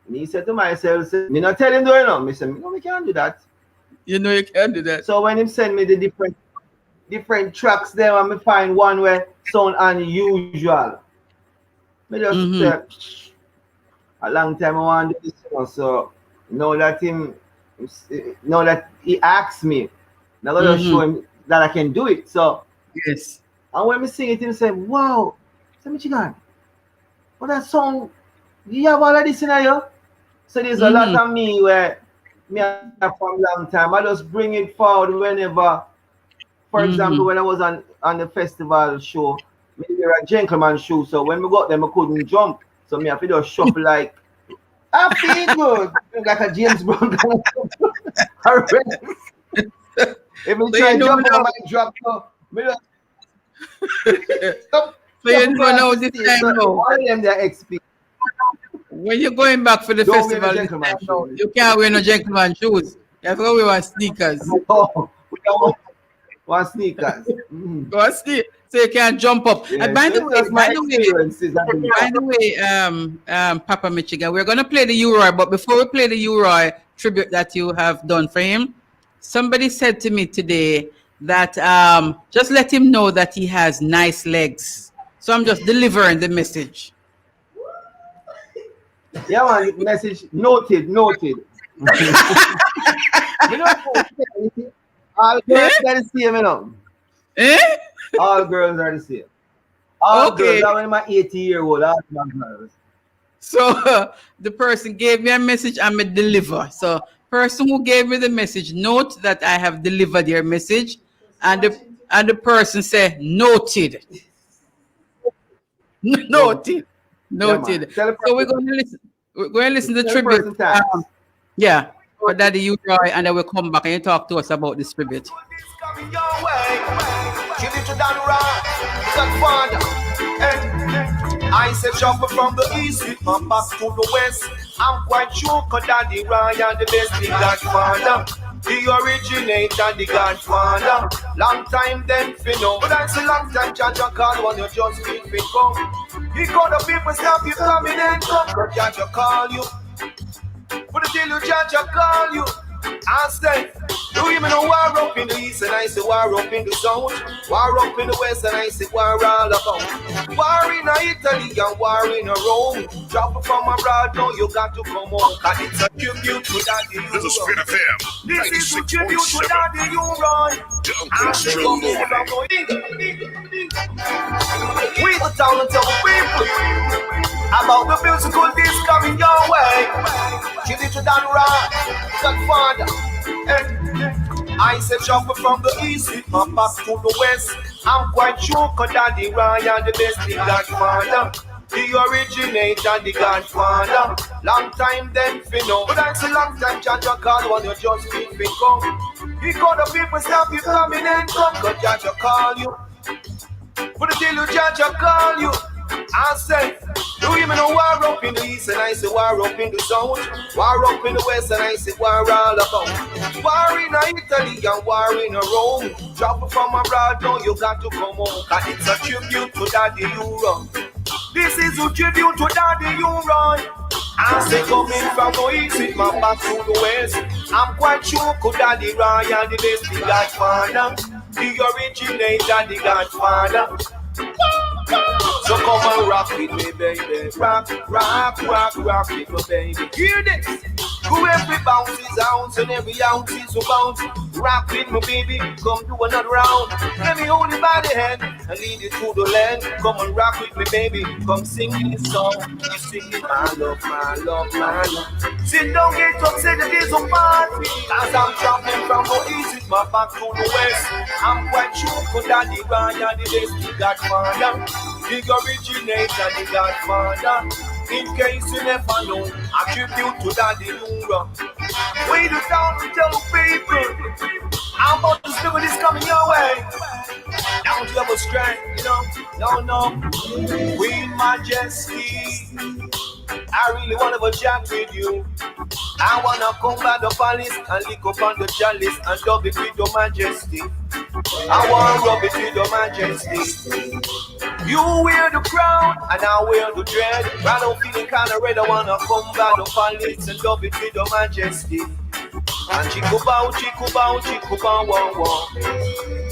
[SPEAKER 14] me said to myself, me not tell him doing no. Me say, no, we can't do that.
[SPEAKER 15] You know you can't do that.
[SPEAKER 14] So when him send me the different tracks there, and me find one where sound unusual. Me just say, a long time I want to do this, you know, so now that he asks me, I'm gonna show him that I can do it. So
[SPEAKER 15] yes.
[SPEAKER 14] And when me sing it, he say, wow, say Michigan, what that song, you have all of this in here? So there's a lot of me where me have from long time. I just bring it forward whenever for example, when I was on the festival show, we wear a gentleman shoe. So when we got them, I couldn't jump. So me have to just shuffle like, I feel good. Like a James Brown kind of if we try to jump, I might drop. So
[SPEAKER 15] you don't know this time now.
[SPEAKER 14] All of them, they're XP.
[SPEAKER 15] When you're going back for the festival, you can't wear no gentleman shoes. You have to wear sneakers.
[SPEAKER 14] Oh, we don't want sneakers.
[SPEAKER 15] So you can't jump up.
[SPEAKER 14] Yeah,
[SPEAKER 15] And by the way, Papa Michigan, we're gonna play the U-Roy, but before we play the U-Roy tribute that you have done for him, somebody said to me today that just let him know that he has nice legs. So I'm just delivering the message.
[SPEAKER 14] Yeah, man, message noted. You know, all girls are the same, you know. All girls are the same. All girls, I'm my 80-year-old, all my girls.
[SPEAKER 15] So the person gave me a message, I'm a deliver. So person who gave me the message, note that I have delivered your message, and the person said noted. Noted. So we're going to listen. We're going to listen to the tribute. Yeah, for Daddy U-Roy, and then we'll come back and you talk to us about this tribute.
[SPEAKER 2] I said shopper from the east with my back to the west. I'm quite sure cause Daddy Ryan the best, the Godfather, the originator, the Godfather. Long time then know, but that's a long time Jaja call when you just keep it come. He call the people stop you coming and come, but Jaja call you. But until you Jaja call you, I say, do you even know war up in the east and I say war up in the south, war up in the west and I say war all about. War in Italy and war in Rome. Drop from abroad, now you got to come home. Cause it's a tribute to Daddy U-Roy.
[SPEAKER 3] This is Fit FM.
[SPEAKER 2] This is a tribute to Daddy U-Roy. We go down and tell the people about the musical disc coming your way. Tribute to Daddy U-Roy, Godfather. I said shopper from the east with my back to the west. I'm quite sure cause Daddy Ryan the best, the Godfather, the originator, the Godfather. Long time then know, but that's a long time Jaja call when you just keep it come. He call the people stop you coming and come, cause Jaja call you. But until you Jaja call you, I say, do you even know war up in the east and I say war up in the south, war up in the west and I say war all about. War in Italy and war in Rome. Drop from abroad, now you got to come home. Cause it's a tribute to Daddy U-Roy. This is a tribute to Daddy U-Roy. I say coming from the east with my back to the west. I'm quite sure cause Daddy Ryan the best, the Godfather, the originator, the Godfather. So come and rock with me, baby. Rock with me, baby. Hear this. Who every bounce is ounce and every ounce is a bounce. Rock with me, baby. Come do another round. Let me hold you by the hand and lead you to the land. Come and rock with me, baby. Come sing this song. You sing it, my love, my love, my love. Sit down, get up, say that it's a party. As I'm traveling from the east with my back to the west. I'm quite sure for Daddy Ryan, the best, the Godfather, the originator, the Godfather. In case you never know, I tribute to Daddy U-Roy. Way to down and tell people I'm about to deliver this coming your way. Down to level strength, you know. No. Queen Majesty, I really want to have a chat with you. I want to come by the palace and lick up on the chalice and dub it with your majesty. I want to rub it with your majesty. You wear the crown and I wear the dread. Right now feeling kind of red, I want to come by the palace and dub it with your majesty. And chiku bow, wow, wow.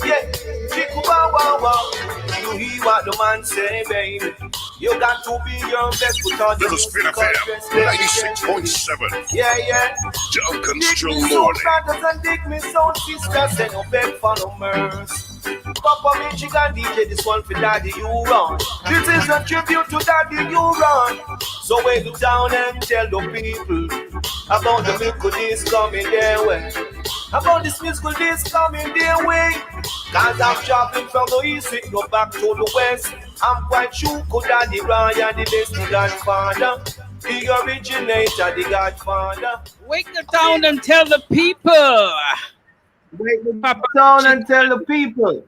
[SPEAKER 2] Yeah, chiku bow, wow. You hear what the man say, baby. You got to be your best because
[SPEAKER 3] this is Fit FM 96.7.
[SPEAKER 2] Yeah.
[SPEAKER 3] Duncan's
[SPEAKER 2] Dig me so brothers and dig me so sisters, and no beg for no mercy. Papa Michigan DJ, this one for Daddy U-Roy. This is a tribute to Daddy U-Roy. So wait down and tell the people about the musical disc coming their way. About this musical disc coming their way. Cause I'm traveling from the east, it go back to the west. I'm quite sure Daddy Ryan, the best Godfather, the originator, the Godfather.
[SPEAKER 15] Wake the town and tell the people.
[SPEAKER 14] Wake the town and tell the people.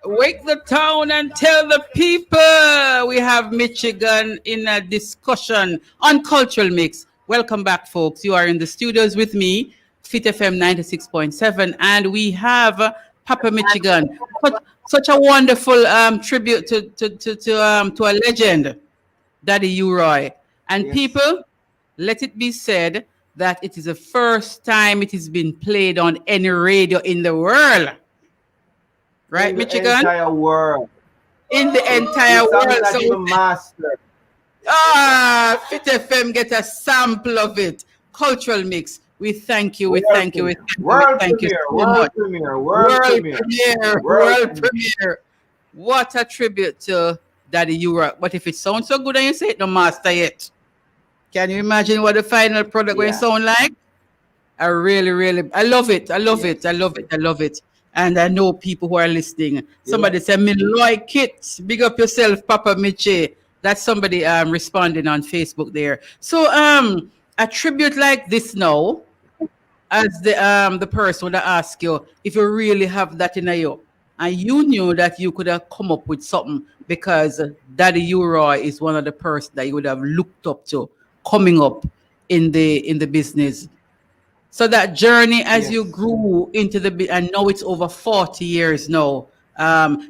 [SPEAKER 15] Wake the town and tell the people. We have Michigan in a discussion on Cultural Mix. Welcome back, folks. You are in the studios with me, Fit FM 96.7, and we have Papa Michigan. Such a wonderful tribute to a legend, Daddy U-Roy. And people, let it be said that it is the first time it has been played on any radio in the world. Right,
[SPEAKER 14] in the
[SPEAKER 15] Michigan?
[SPEAKER 14] Entire world.
[SPEAKER 15] In the entire world.
[SPEAKER 14] So even master.
[SPEAKER 15] Fit FM get a sample of it. Cultural Mix. We thank you. We thank you. We thank you.
[SPEAKER 14] World
[SPEAKER 15] Thank you
[SPEAKER 14] premiere.
[SPEAKER 15] so
[SPEAKER 14] World
[SPEAKER 15] much.
[SPEAKER 14] premiere. World premiere.
[SPEAKER 15] World premiere. What a tribute to Daddy U-Roy. But if it sounds so good and you say it no master yet, can you imagine what the final product will sound like? I really, I love it. I love it. I love it. I love it. And I know people who are listening. Somebody said, "Me like it." Big up yourself, Papa Michi. That's somebody responding on Facebook there. So a tribute like this now, as the person that asked you if you really have that in you, and you knew that you could have come up with something because Daddy U-Roy is one of the person that you would have looked up to coming up in the business. So that journey as you grew into and now it's over 40 years now,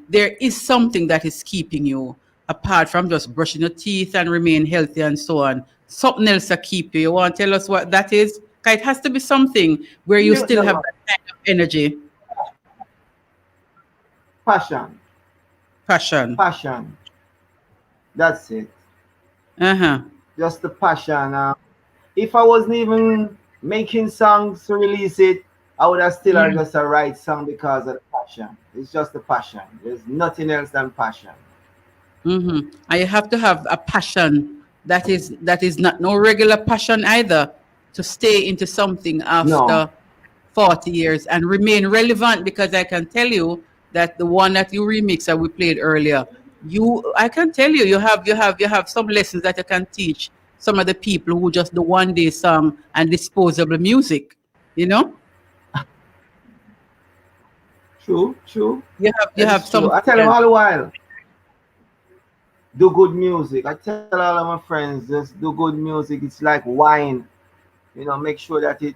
[SPEAKER 15] there is something that is keeping you apart from just brushing your teeth and remain healthy and so on. Something else to keep you. You want to tell us what that is? It has to be something where you still have that kind of energy.
[SPEAKER 14] Passion. That's it. Just the passion. If I wasn't even making songs to release it, I would have still just a write song because of the passion. It's just the passion. There's nothing else than passion.
[SPEAKER 15] And you have to have a passion that is not no regular passion either, to stay into something after 40 years and remain relevant, because I can tell you that the one that you remix that we played earlier, I can tell you, you have some lessons that you can teach some of the people who just do one day song and disposable music, you know?
[SPEAKER 14] True.
[SPEAKER 15] You have some.
[SPEAKER 14] I tell them all the while, do good music. I tell all of my friends, just do good music. It's like wine. Make sure that it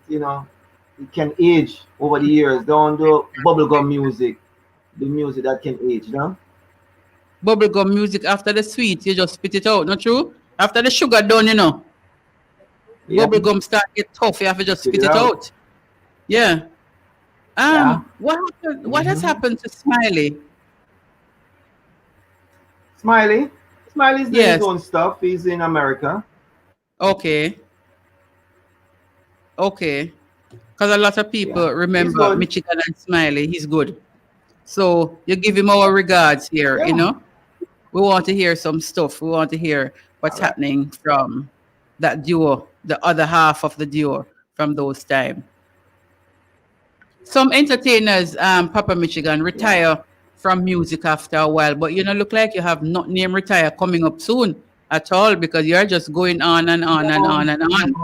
[SPEAKER 14] can age over the years. Don't do bubblegum music. The music that can age,
[SPEAKER 15] Bubblegum music, after the sweet, you just spit it out, not true? After the sugar done, bubblegum start get tough, you have to just spit it out. Yeah. What has happened to Smiley?
[SPEAKER 14] Smiley's doing his own stuff. He's in America.
[SPEAKER 15] Okay. Because a lot of people remember Michigan and Smiley. He's good. So you give him our regards here, We want to hear some stuff. We want to hear what's happening from that duo, the other half of the duo from those times. Some entertainers, Papa Michigan, retire from music after a while, but you look like you have not name retire coming up soon at all, because you're just going on and on and on and on.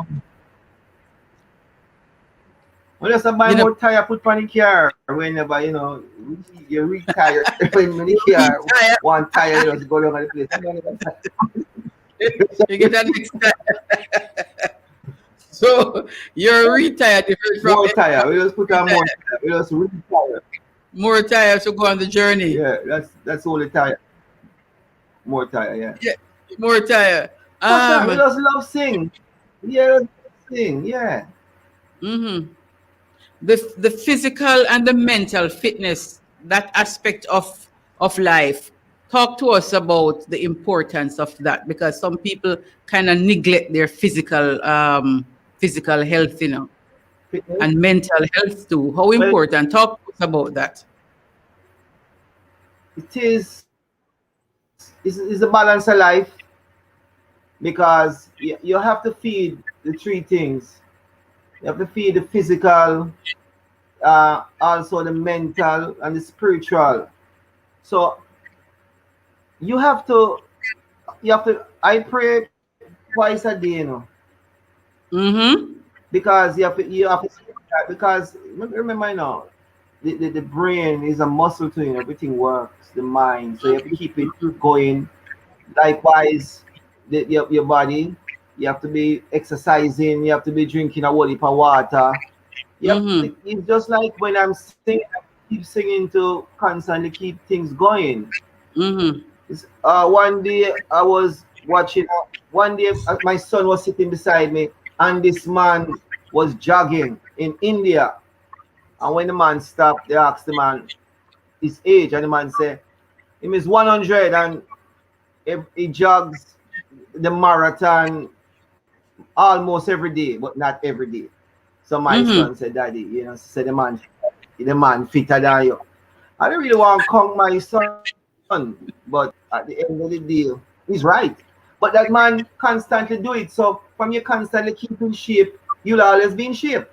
[SPEAKER 14] Well, just buy more tire, put on the car whenever you retire. When the car one tire just go down the place.
[SPEAKER 15] You get that next time. So you're retired from
[SPEAKER 14] more tire. We just put on more tire. We just retire.
[SPEAKER 15] More tires to go on the journey.
[SPEAKER 14] Yeah, that's all the tire. More tire,
[SPEAKER 15] yeah. More tire.
[SPEAKER 14] We just love sing. Yeah, sing. Yeah.
[SPEAKER 15] The physical and the mental fitness, that aspect of life. Talk to us about the importance of that, because some people kind of neglect their physical health, and mental health too. How important? Talk to us about that.
[SPEAKER 14] It's a balance of life, because you have to feed the three things. You have to feed the physical, also the mental and the spiritual. So you have to, I pray twice a day, because you have to because remember now, the brain is a muscle to it. Everything works, the mind. So you have to keep it going. Likewise, your body, you have to be exercising, you have to be drinking a whole heap of water. It's just like when I'm singing, I keep singing to constantly keep things going. One day I was watching, one day my son was sitting beside me, and this man was jogging in India. And when the man stopped, they asked the man his age, and the man said, him is 100, and he jogs the marathon almost every day, but not every day. So my son said, Daddy, said the man fitter than you. I don't really want to call my son, but at the end of the day, he's right. But that man constantly do it. So from you constantly keep in shape, you'll always be in shape.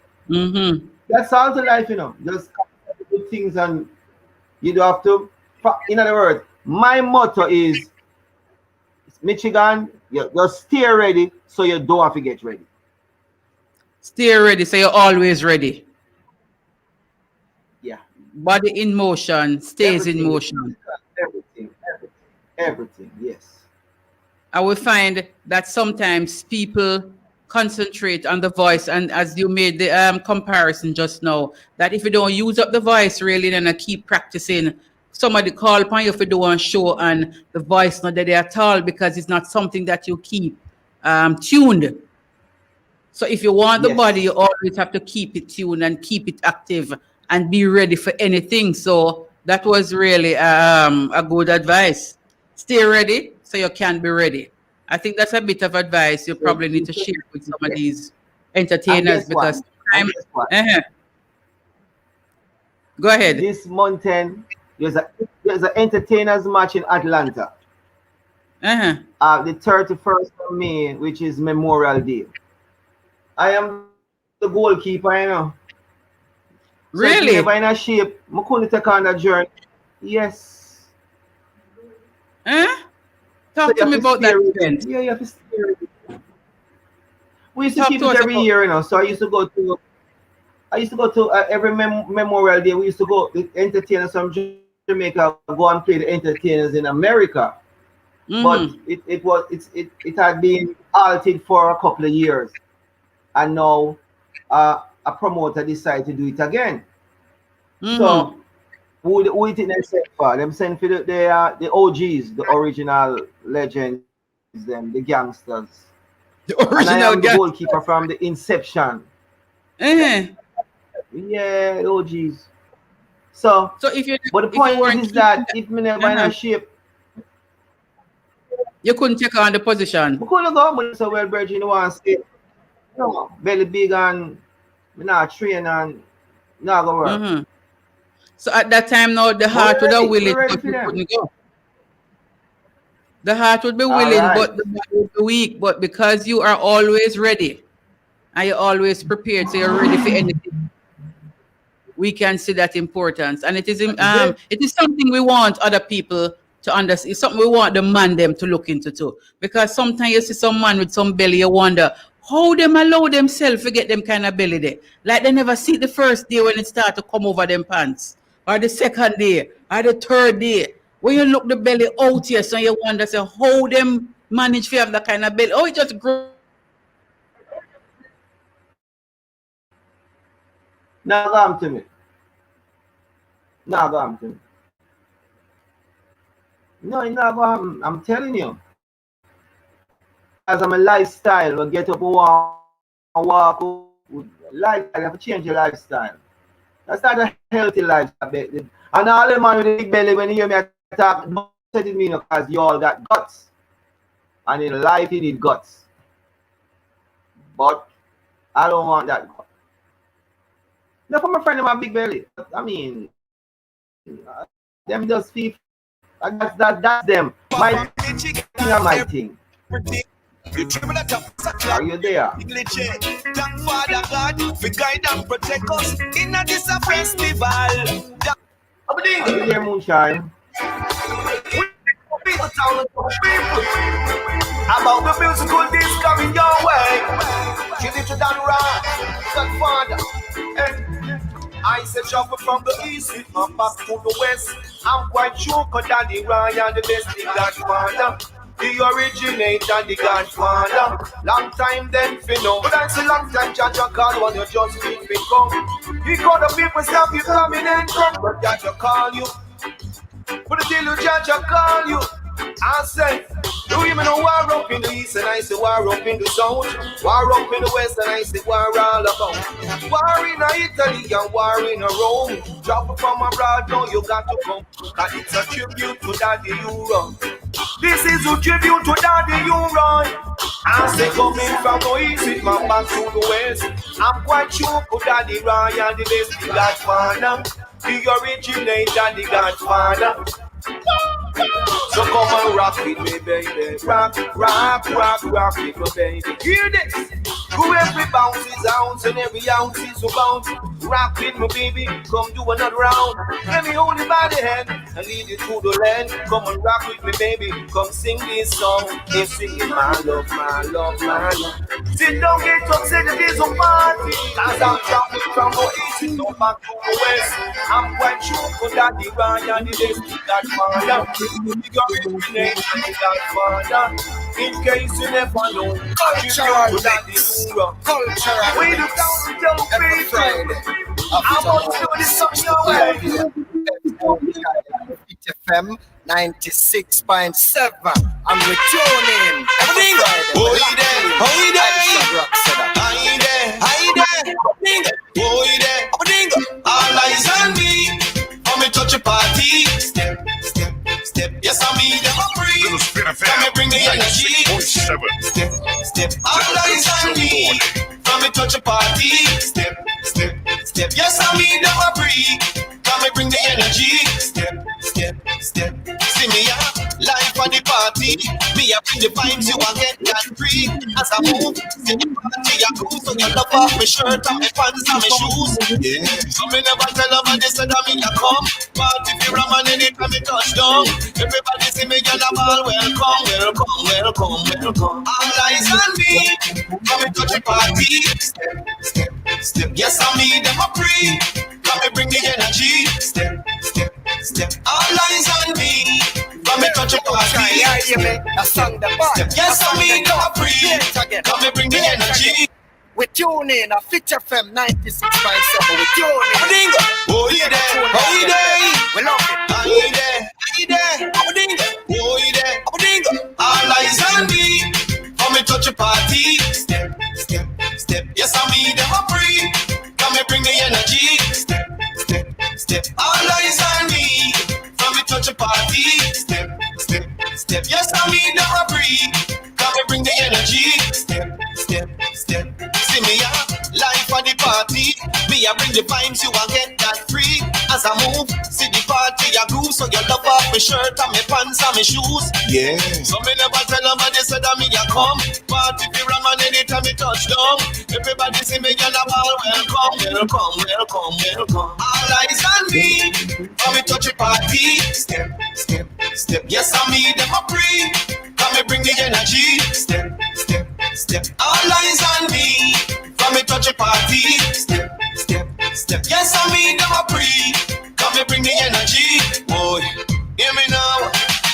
[SPEAKER 14] That's all to life, Just do things, and you don't have to. In other words, my motto is Michigan, just stay ready so you don't have to get ready.
[SPEAKER 15] Stay ready so you're always ready.
[SPEAKER 14] Yeah.
[SPEAKER 15] Body in motion, stays in motion.
[SPEAKER 14] Everything, yes.
[SPEAKER 15] I will find that sometimes people concentrate on the voice, and as you made the comparison just now, that if you don't use up the voice really, then I keep practicing. Somebody call upon you if you do one show and the voice not there at all, because it's not something that you keep tuned. So if you want the body, you always have to keep it tuned and keep it active and be ready for anything. So that was really a good advice. Stay ready so you can be ready. I think that's a bit of advice you probably need to share with some of these entertainers, because go ahead.
[SPEAKER 14] This month end, there's an entertainers match in Atlanta. The 31st of May, which is Memorial Day. I am the goalkeeper,
[SPEAKER 15] Really?
[SPEAKER 14] So if I'm in a shape, I couldn't take on that journey. Yes.
[SPEAKER 15] Talk to me about that event.
[SPEAKER 14] Yeah, you have to stay ready. We used to keep it every year, So I used to go to every Memorial Day. We used to go, the entertainers from Jamaica go and play the entertainers in America. But it had been altered for a couple of years, and now a promoter decided to do it again. So who it them send for? Them send for the OGs, the original legends, them the gangsters.
[SPEAKER 15] The original,
[SPEAKER 14] and I am the goalkeeper from the inception. Yeah, the OGs. So
[SPEAKER 15] if you,
[SPEAKER 14] but the point is that if me never in a shape,
[SPEAKER 15] you couldn't take on the position.
[SPEAKER 14] We couldn't go, but so well, Virgin, you want to say, belly big and me not train and not go work.
[SPEAKER 15] So at that time, now the heart would have willing, but you couldn't go. The heart would be willing, but the body would be weak. But because you are always ready and you're always prepared, so you're ready for anything, we can see that importance. And it is something we want other people to understand. It's something we want the man them to look into too. Because sometimes you see some man with some belly, you wonder how them allow themselves to get them kind of belly there. Like they never see the first day when it start to come over them pants, or the second day, or the third day. When you look the belly out here, so you wonder how them manage to have that kind of belly. Oh, it just grows.
[SPEAKER 14] Now come to me. Now come to me. No, it's not going to happen. I'm telling you. As I'm a lifestyle, we get up and walk, I have to change your lifestyle. That's not a healthy lifestyle. And all the man with the big belly, when you hear me talk, don't say it me because you all got guts. And in life, you need guts. But I don't want that gut. Now, for my friend with my big belly, I mean, them just feel. That's them. My thing and my thing. Are you there?
[SPEAKER 2] Thank Father God for guide and protect us in this festival.
[SPEAKER 14] Are you there, Moonshine?
[SPEAKER 2] About the musical disc coming your way. Give it to Dan Rock, Godfather. I said travel from the east with my back to the west. I'm quite sure cause Daddy Ryan the best, the Godfather. The originator, the Godfather. Long time then for no. But that's a long time Jaja call when you just need me come. He call the people stop you coming and come. But Jaja call you. But the deal Jaja call you. I say, do you even know war up in the east and I say war up in the south? War up in the west and I say war all about. War in Italy and war in Rome. Drop from abroad, now you got to come. Cause it's a tribute to Daddy Euro. This is a tribute to Daddy Euro. I say coming from the east with my back to the west. I'm quite sure for Daddy Ryan the best, the Godfather. The originator, the Godfather. So come and rock with me, baby. Rock, rock, rock, rock with me, baby. Hear this. Who every bounce is ounce and every ounce is a bounce. Rock with me, baby. Come do another round. Let me hold it by the hand and lead it to the land. Come and rock with me, baby. Come sing this song. Keep singing my love, my love, my love. Sit down, get upset, it is a party. Cause I'm traveling from the east to back to the west. I'm quite sure for Daddy Ryan, the best, the Godfather. In case you never know, cultural Daddy Euro.
[SPEAKER 13] Cultural
[SPEAKER 2] We do down to tell
[SPEAKER 13] every Friday.
[SPEAKER 2] I'm going to do this on your way.
[SPEAKER 13] FM 96.7. I'm returning every Friday.
[SPEAKER 2] All eyes on me. For me touch a party. Step, step, step. Yes, I mean them a free. Come me bring the energy. Step, step. All eyes on me. From me touch a party. Step, step, step. Yes, I mean them a free. Come me bring the energy. Step, step, step. See me up, life on the party. Me up in the vibes, you will get that free. As I move, see the party, I go. So you love off my shirt and my pants and my shoes. Yeah. So me never tell nobody say that me a come. But if you ram and anytime me touch down, everybody see me get a ball. Welcome, welcome, welcome, welcome. All eyes on me. Come me touch the party. Step, step, step. Yes, I me them a free. Come me bring the energy. Step, step, step. All eyes on me. Come me touch the party.
[SPEAKER 13] A song the bar.
[SPEAKER 2] Yes, I me them a free. Come me bring the energy.
[SPEAKER 13] We tune in a Feature FM 96.7. We tune in.
[SPEAKER 2] Oh, you there? Oh, you there?
[SPEAKER 13] We love it.
[SPEAKER 2] Oh, you there? You there? Oh, you there? All eyes on me. Come me touch a party. Step, step, step. Yes, I me them a free. Come me bring the energy. Step, step, step. All eyes on me. Come me touch a party. Step, step, step. Yes, I me them a free. Come me bring the energy. Step, step, step. See me up, life for the party. Me I bring the vibes, you will get that free. As I move, see the party I go. So you love off my shirt and my pants and my shoes.
[SPEAKER 1] Yeah.
[SPEAKER 2] So me never tell nobody say that me a come. But if you ram and anytime me touch down, everybody see me get a ball. Welcome, welcome, welcome, welcome. All eyes on me. Come me touch a party. Step, step, step. Yes, I me them a free. Come me bring the energy. Step, step, step. All eyes on me. Come me touch a party. Step, step, step. Yes, I me them a free. Come me bring the energy. Boy, hear me now.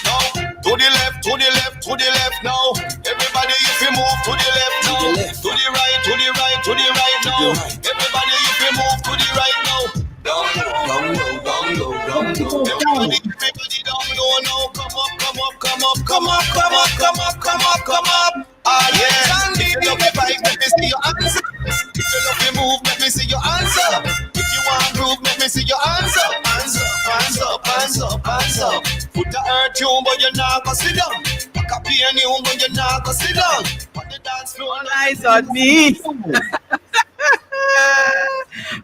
[SPEAKER 2] Now, to the left, to the left, to the left now. Everybody if you move to the left now. To the right, to the right, to the right now. Everybody if you move to the right now. Down low, down low, down low, down low. Everybody down low now. Come up, come up, come up, come up, come up, come up, come up, come up. Ah yeah. If you love your bike, let me see your answer. If you love your move, let me see your answer. If you want to prove, let me see your answer. Hands up, hands up, hands up, hands up. Put the earth you, but you're not gonna sit down. Pack up your new, but you're not gonna sit down. Put the dance floor
[SPEAKER 15] Eyes on me.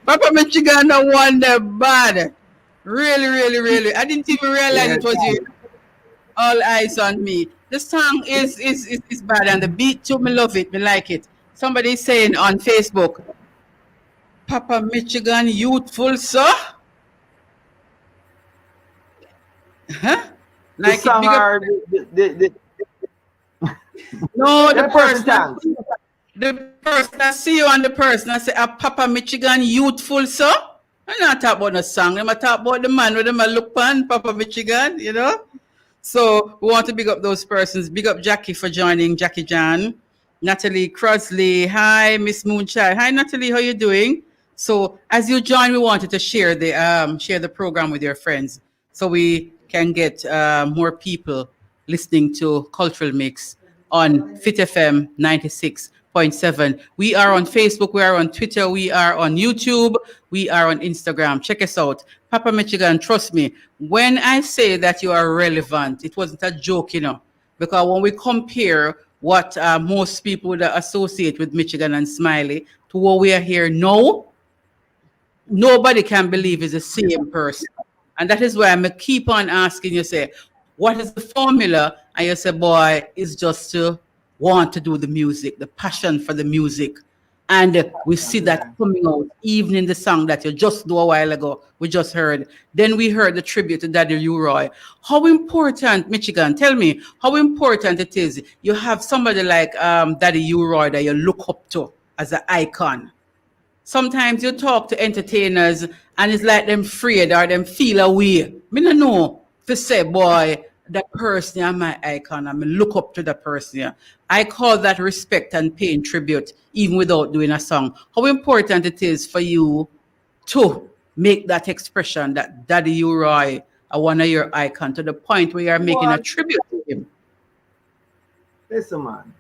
[SPEAKER 15] Papa Michigan no wonder bad. Really, really, really. I didn't even realize it was you. All eyes on me. The song is bad, and the beat too. Me love it. Me like it. Somebody saying on Facebook, Papa Michigan youthful, sir. Huh?
[SPEAKER 14] The
[SPEAKER 15] Like it
[SPEAKER 14] song
[SPEAKER 15] bigger.
[SPEAKER 14] or
[SPEAKER 15] No, the
[SPEAKER 14] person.
[SPEAKER 15] The person I see you and the person I say, Papa Michigan youthful, sir. I'm not talking about the song. I'm talking about the man with them I look on, Papa Michigan, you know. So we want to big up those persons. Big up Jackie for joining, Jackie Jan. Natalie Crosley. Hi, Miss Moonchild. Hi, Natalie. How you doing? So as you join, we wanted to share the program with your friends so we can get more people listening to Cultural Mix on Fit FM 96.7. We are on Facebook, we are on Twitter, we are on YouTube, we are on Instagram. Check us out. Papa Michigan, trust me, when I say that you are relevant, it wasn't a joke, you know, because when we compare what most people would associate with Michigan and Smiley to what we are here now, nobody can believe it's the same person. And that is why I'm keep on asking you, say, what is the formula? And you say, boy, it's just to want to do the music, the passion for the music. And we see that coming out, even in the song that you just do a while ago, we just heard. Then we heard the tribute to Daddy Leroy. How important, Michigan, tell me, how important it is you have somebody like Daddy Leroy that you look up to as an icon. Sometimes you talk to entertainers and it's like them afraid or them feel away. Me no know to say, boy, that person is my icon. I look up to the person. I call that respect and paying tribute even without doing a song. How important it is for you to make that expression that Daddy Leroy are one of your icon to the point where you're making a tribute to him.
[SPEAKER 14] Listen, man.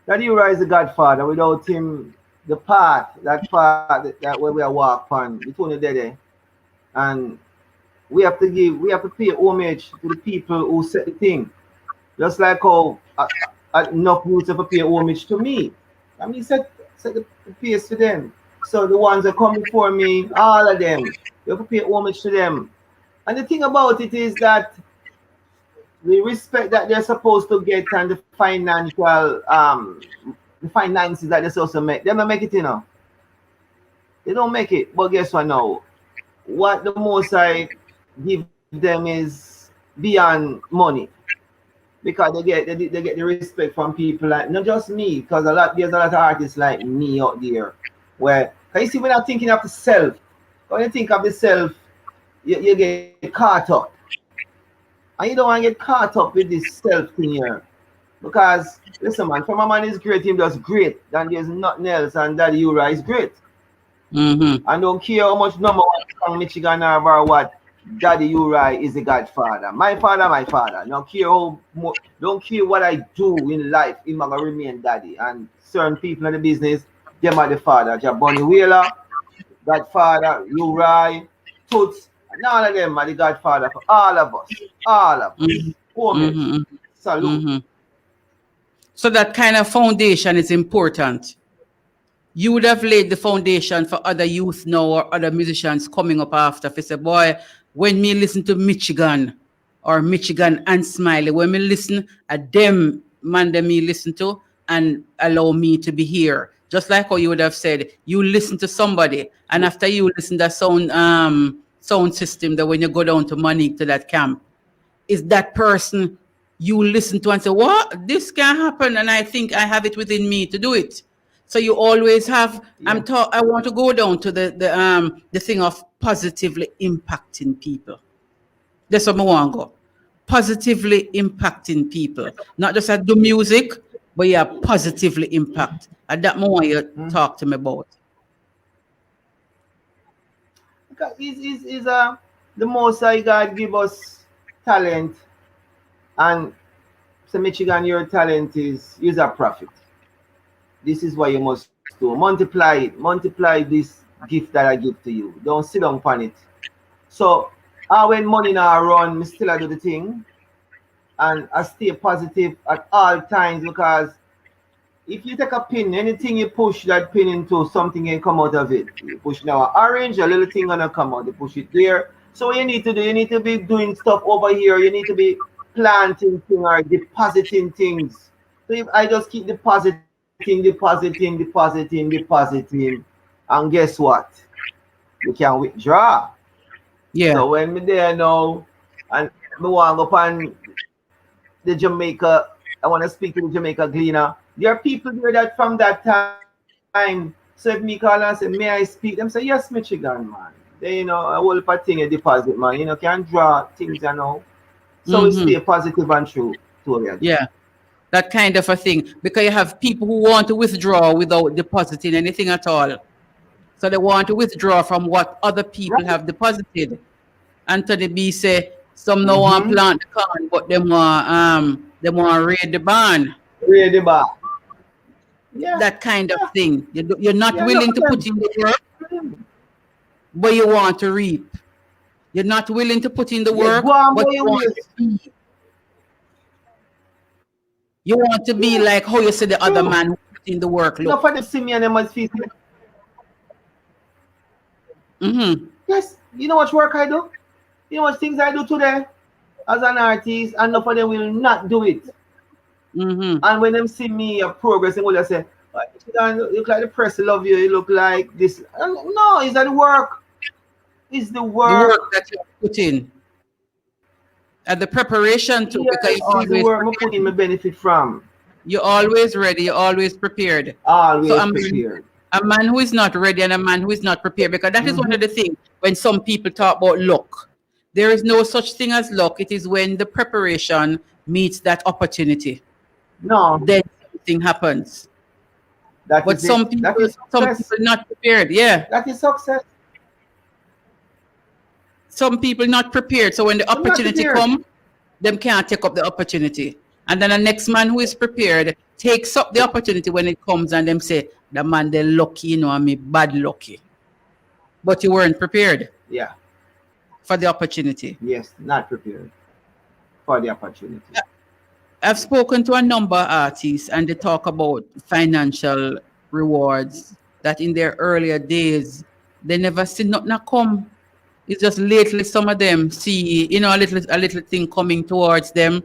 [SPEAKER 14] Daddy Leroy is the godfather. Without him, that path that where we are walk on, it's only there. And we have to pay homage to the people who set the thing. Just like how enough youths have to pay homage to me. I mean, set the pace to them. So the ones that come before me, all of them, you have to pay homage to them. And the thing about it is that the respect that they're supposed to get and the financial the finances that they're supposed to make, they don't make it, you know. They don't make it. But guess what now? What the most I give them is beyond money. Because they get the respect from people like not just me, because there's a lot of artists like me out there. Where you see when I'm thinking of the self, when you think of the self, you get caught up. And you don't want to get caught up with this self thing here. Because listen, man, from a man is great, him does great, then there's nothing else, and Daddy Leroy is great.
[SPEAKER 15] Mm-hmm.
[SPEAKER 14] And don't care how much number one song Michigan or what, Daddy Leroy is the godfather. My father. Don't care how much, don't care what I do in life, I'm gonna remain daddy. And certain people in the business, them are the father. Bonnie Wheeler, godfather, Leroy, Toots, and all of them are the godfather for all of us. All of us. Homage. Salute.
[SPEAKER 15] So that kind of foundation is important. You would have laid the foundation for other youth now or other musicians coming up after. If you say, boy, when me listen to Michigan or Michigan and Smiley, when me listen at them, man, them me listen to and allow me to be here. Just like how you would have said, you listen to somebody, and after you listen to sound system, that when you go down to Monique to that camp, is that person you listen to and say, what? This can happen, and I think I have it within me to do it. So you always have. I want to go down to the thing of positively impacting people. That's what I want to go. Positively impacting people, not just at the music, but yeah, positively impact. And that more you talk to me about.
[SPEAKER 14] Because is the most I God give us talent, and so Michigan, your talent is a profit. This is what you must do. Multiply this gift that I give to you. Don't sit down on it. So when money now run, me still I do the thing. And I stay positive at all times, because if you take a pin, anything you push that pin into, something can come out of it. You push now an orange, a little thing gonna come out. You push it there. So what you need to do, you need to be doing stuff over here. You need to be planting thing or depositing things. So if I just keep depositing, and guess what? You can withdraw.
[SPEAKER 15] Yeah.
[SPEAKER 14] So when me there now, and me want to go on the Jamaica, I want to speak to the Jamaica Gleaner. There are people there that from that time. So if me call and say, may I speak? Them say, yes, Michigan, man. They, a whole lot of thing a deposit, man. Can draw things, So we stay positive and true to it.
[SPEAKER 15] Yeah. That kind of a thing. Because you have people who want to withdraw without depositing anything at all. So they want to withdraw from what other people have deposited. Anthony B say some no want plant the corn, but they want raid the barn.
[SPEAKER 14] Raid the barn. Yeah.
[SPEAKER 15] That kind of thing. You're not willing to put in the work, but you want to reap. You're not willing to put in the work, but you want to reap. You want to be like how you say the other man who put in the work.
[SPEAKER 14] Look. No, for them see me and them must feel. Yes, you know what work I do? You know what things I do today as an artist, and none of them will not do it. And when them see me progressing, will they say, you look like the press love you, you look like this. No, it's the work. It's the work.
[SPEAKER 15] The work that you put in. And the preparation too, because
[SPEAKER 14] it's the work I put in, me benefit from.
[SPEAKER 15] You're always ready, you're always prepared.
[SPEAKER 14] Always prepared.
[SPEAKER 15] A man who is not ready and a man who is not prepared, because that is one of the things when some people talk about luck. There is no such thing as luck. It is when the preparation meets that opportunity.
[SPEAKER 14] No.
[SPEAKER 15] Then something happens. But some people not prepared. Yeah.
[SPEAKER 14] That is success.
[SPEAKER 15] Some people not prepared. So when the opportunity comes, them can't take up the opportunity. And then the next man who is prepared takes up the opportunity when it comes and them say, the man they lucky, I mean bad lucky. But you weren't prepared.
[SPEAKER 14] Yeah.
[SPEAKER 15] For the opportunity.
[SPEAKER 14] Yes, not prepared for the opportunity.
[SPEAKER 15] I've spoken to a number of artists and they talk about financial rewards that in their earlier days, they never see nothing come. It's just lately some of them see, a little thing coming towards them.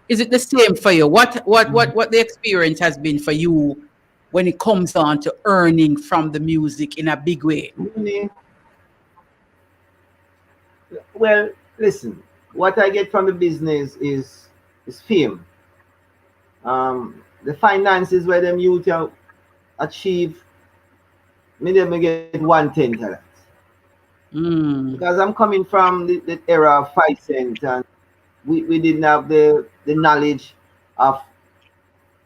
[SPEAKER 15] Is it the same for you? What the experience has been for you when it comes on to earning from the music in a big way?
[SPEAKER 14] Well, listen, what I get from the business is fame. The finances where them youth achieve, me get 1/10 of that. Because I'm coming from the era of 5 cents and we didn't have the knowledge of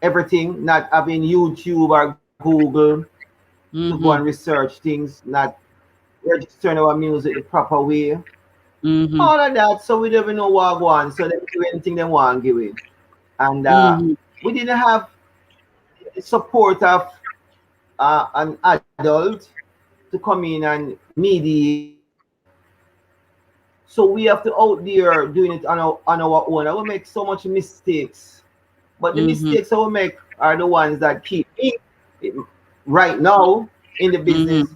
[SPEAKER 14] everything, not having YouTube or Google to go and research things, not registering our music the proper way. All of that, so we don't even know what go on, so they do anything they want to give it. And we didn't have the support of an adult to come in and mediate. So we have to out there doing it on our own. I will make so much mistakes, but the mistakes I will make are the ones that keep me right now in the business.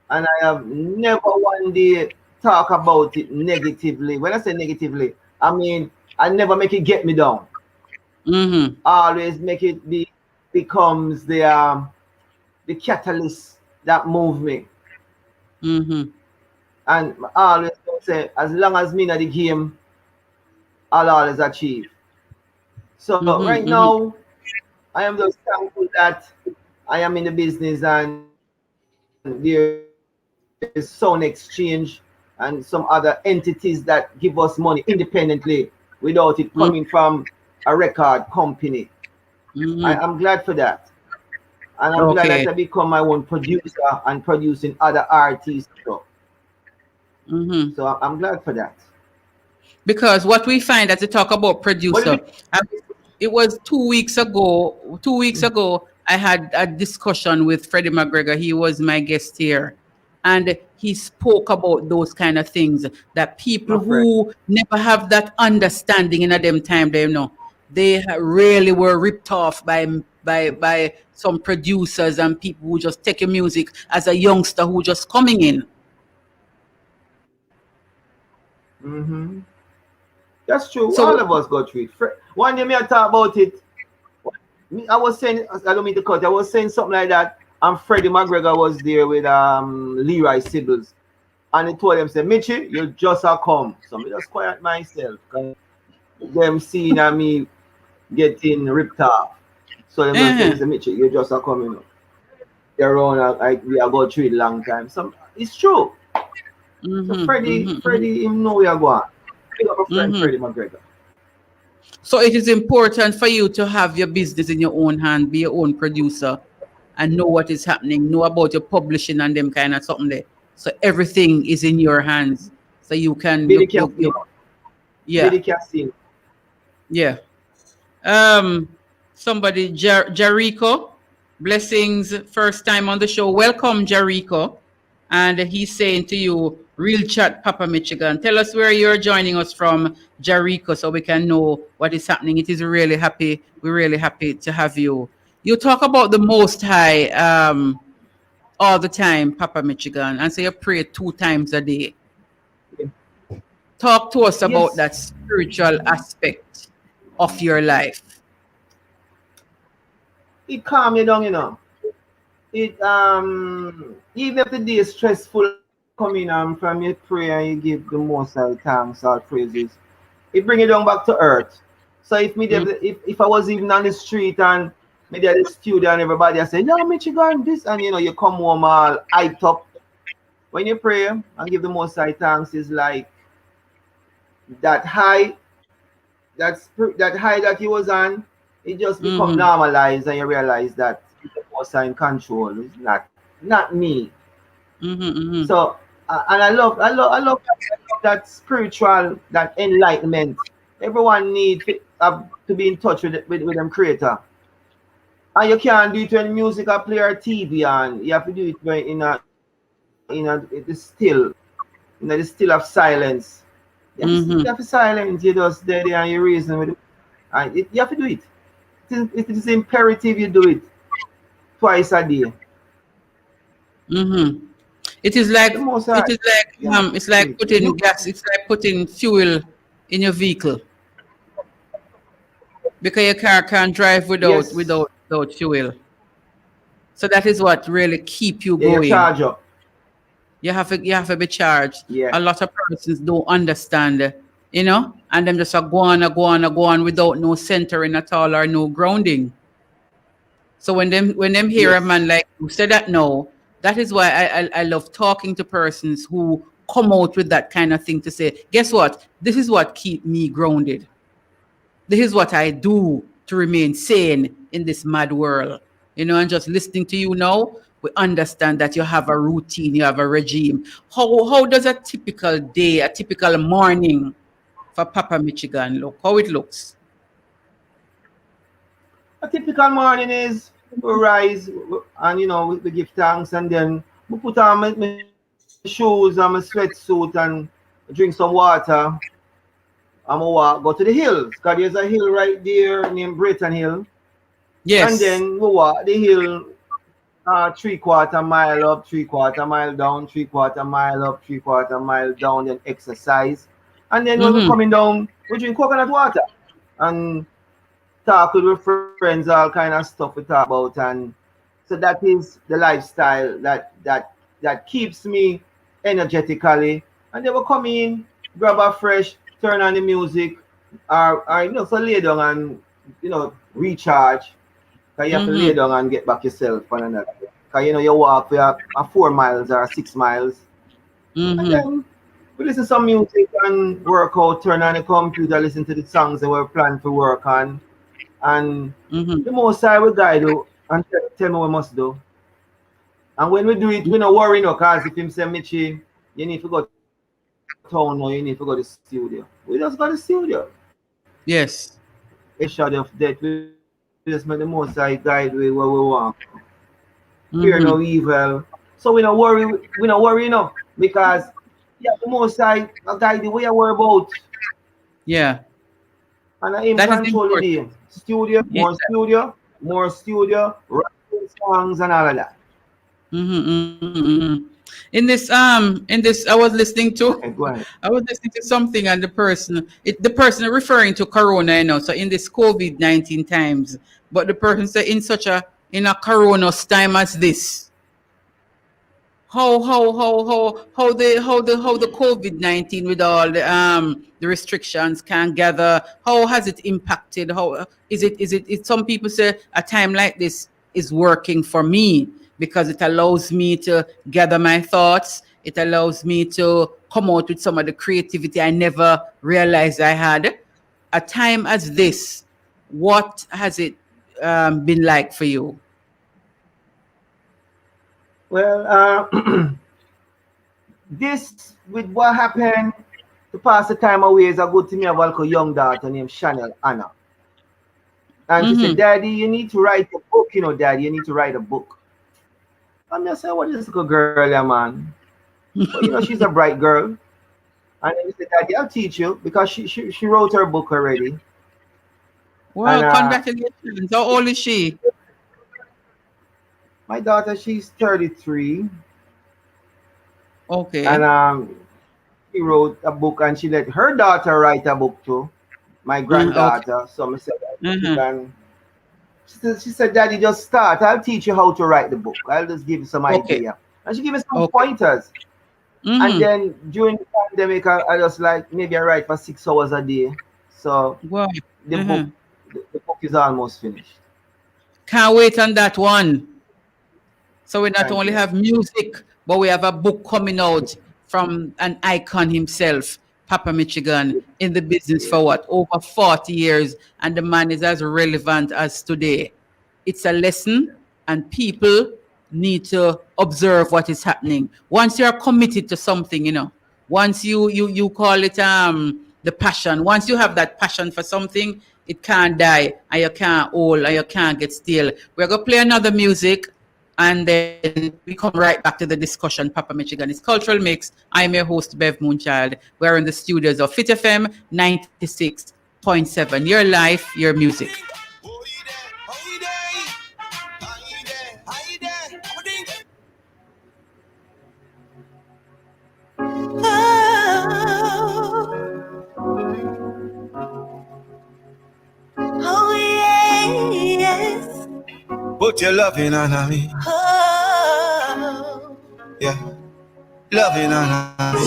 [SPEAKER 14] And I have never one day talk about it negatively. When I say negatively, I mean I never make it get me down. Always make it becomes the catalyst that move me. And I always say, as long as me in the game, I'll always achieve. So right now, I am just thankful that I am in the business and there is Sound Exchange and some other entities that give us money independently without it coming from a record company. I'm glad for that. And I'm glad that I become my own producer and producing other artists. So I'm glad for that.
[SPEAKER 15] Because what we find as we talk about producer, it was 2 weeks ago. 2 weeks ago, I had a discussion with Freddie McGregor. He was my guest here. And he spoke about those kind of things that people who never have that understanding in them time, they really were ripped off by some producers and people who just take your music as a youngster who just coming in.
[SPEAKER 14] That's true.
[SPEAKER 15] So
[SPEAKER 14] All of us go through it. One day me I talk about it. I was saying, I don't mean to cut. I was saying something like that, and Freddie McGregor was there with Leroy Sibbles, and he told them, "Say, Mitchie, you just a come." So me just quiet myself. Them seeing me getting ripped off. So them just say, Mitchie, you just a come, you know. You're around like we are going through it long time. So it's true. So Freddie, him know we are going. Pick up a friend, Freddie McGregor.
[SPEAKER 15] So it is important for you to have your business in your own hand, be your own producer, and know what is happening, know about your publishing and them kind of something there. So everything is in your hands. So you can yeah. Yeah. Somebody, Jericho, blessings, first time on the show. Welcome, Jericho. And he's saying to you, Real Chat, Papa Michigan. Tell us where you're joining us from, Jericho, so we can know what is happening. It is really happy. We're really happy to have you. You talk about the Most High all the time, Papa Michigan, and so you pray 2 times a day. Talk to us about that spiritual aspect of your life.
[SPEAKER 14] It calm you down, you know. It even if the day is stressful, coming from your prayer and you give the Most High thanks or praises, it bring you down back to earth. So if me if I was even on the street and maybe at the studio and everybody I say, "Yeah, Michigan, this," and you know you come home all hyped up. When you pray and give the Most High thanks, is like that high, that high that you was on, it just become normalized and you realize that the Most High in control. It's not me. So and I love that spiritual, that enlightenment. Everyone needs to be in touch with them creator. And you can't do it when music or play or TV, and you have to do it when the still of silence. You have to silence. You just there and you reason with it. And you have to do it. It is imperative you do it twice a day.
[SPEAKER 15] It is like it's like putting gas. It's like putting fuel in your vehicle, because your car can't drive without fuel. So that is what really keep you going.
[SPEAKER 14] Charge up.
[SPEAKER 15] You have to be charged. A lot of persons don't understand, you know, and them just go on without no centering at all or no grounding. So when them hear a man like you say that now, that is why I love talking to persons who come out with that kind of thing to say, guess what? This is what keep me grounded. This is what I do to remain sane in this mad world. You know, and just listening to you now, we understand that you have a routine, you have a regime. How does a typical day, a typical morning for Papa Michigan look? How it looks?
[SPEAKER 14] A typical morning is we rise and you know we give thanks, and then we put on my shoes and my sweatsuit and drink some water. And we walk, go to the hills, because there's a hill right there named Britain Hill.
[SPEAKER 15] Yes.
[SPEAKER 14] And then we walk the hill 3/4 mile up, 3/4 mile down, 3/4 mile up, 3/4 mile down, then exercise. And then when we're coming down, we drink coconut water and talk with our friends, all kind of stuff we talk about. And so that is the lifestyle that keeps me energetically. And then we come in, grab a fresh, turn on the music, or you know, so lay down and you know recharge. Because you have to lay down and get back yourself on another. Because you know you walk for 4 miles or 6 miles. And then we listen to some music and work out, turn on the computer, listen to the songs that we're planning to work on. And the Most High will guide you and tell me what we must do. And when we do it, we don't worry no, because if him say, Mitchie, you need to go to town or you need to go to the studio. We just go to the studio.
[SPEAKER 15] Yes.
[SPEAKER 14] A shadow of death. We just make the Most High guide we where we want. Fear no evil. So we don't worry enough, because the Most High guide the way I worry about.
[SPEAKER 15] Yeah.
[SPEAKER 14] And I am control the day. Studio, more studio, writing songs and all of that.
[SPEAKER 15] In this, I was listening to, something, and the person referring to Corona, So in this COVID-19 times, but the person said in a Corona's time as this, how the COVID-19 with all the restrictions can gather, how has it impacted? How is it some people say a time like this is working for me because it allows me to gather my thoughts, it allows me to come out with some of the creativity I never realized I had. A time as this, what has it been like for you?
[SPEAKER 14] Well, this with what happened to pass the time away is a good to me. I've got a young daughter named Chanel Anna. And she said, Daddy, you need to write a book, Daddy, you need to write a book. And I said, what is this little girl, yeah, man? But, she's a bright girl. And then he said, Daddy, I'll teach you, because she wrote her book already.
[SPEAKER 15] Wow, and, congratulations. How old is she?
[SPEAKER 14] My daughter, she's 33.
[SPEAKER 15] Okay.
[SPEAKER 14] And she wrote a book, and she let her daughter write a book too. My granddaughter. Okay. So I said, she said, Daddy, just start. I'll teach you how to write the book. I'll just give you some idea. And she gave me some pointers. And then during the pandemic, I just maybe I write for 6 hours a day. So the book is almost finished.
[SPEAKER 15] Can't wait on that one. So we not only have music, but we have a book coming out from an icon himself, Papa Michigan, in the business for over 40 years, and the man is as relevant as today. It's a lesson, and people need to observe what is happening. Once you're committed to something, once you call it the passion, once you have that passion for something, it can't die, and you can't hold, and you can't get still. We're going to play another music, and then we come right back to the discussion. Papa Michigan is Cultural Mix. I'm your host, Bev Moon. We're in the studios of Fit FM 96.7. Your life, your music.
[SPEAKER 11] Oh, yes.
[SPEAKER 2] Put your loving on me.
[SPEAKER 11] Oh.
[SPEAKER 2] Yeah. Loving on me.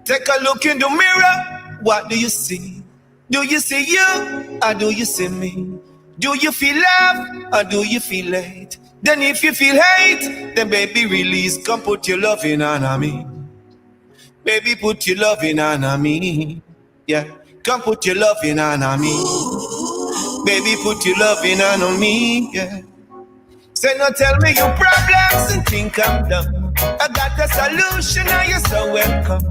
[SPEAKER 2] Take a look in the mirror. What do you see? Do you see you or do you see me? Do you feel love or do you feel hate? Then if you feel hate, then baby release. Come put your loving on me. Baby put your loving on me. Yeah. Come put your loving on me. Baby, put your loving on me, yeah. Say, no, tell me your problems and think I'm dumb. I got a solution and you're so welcome.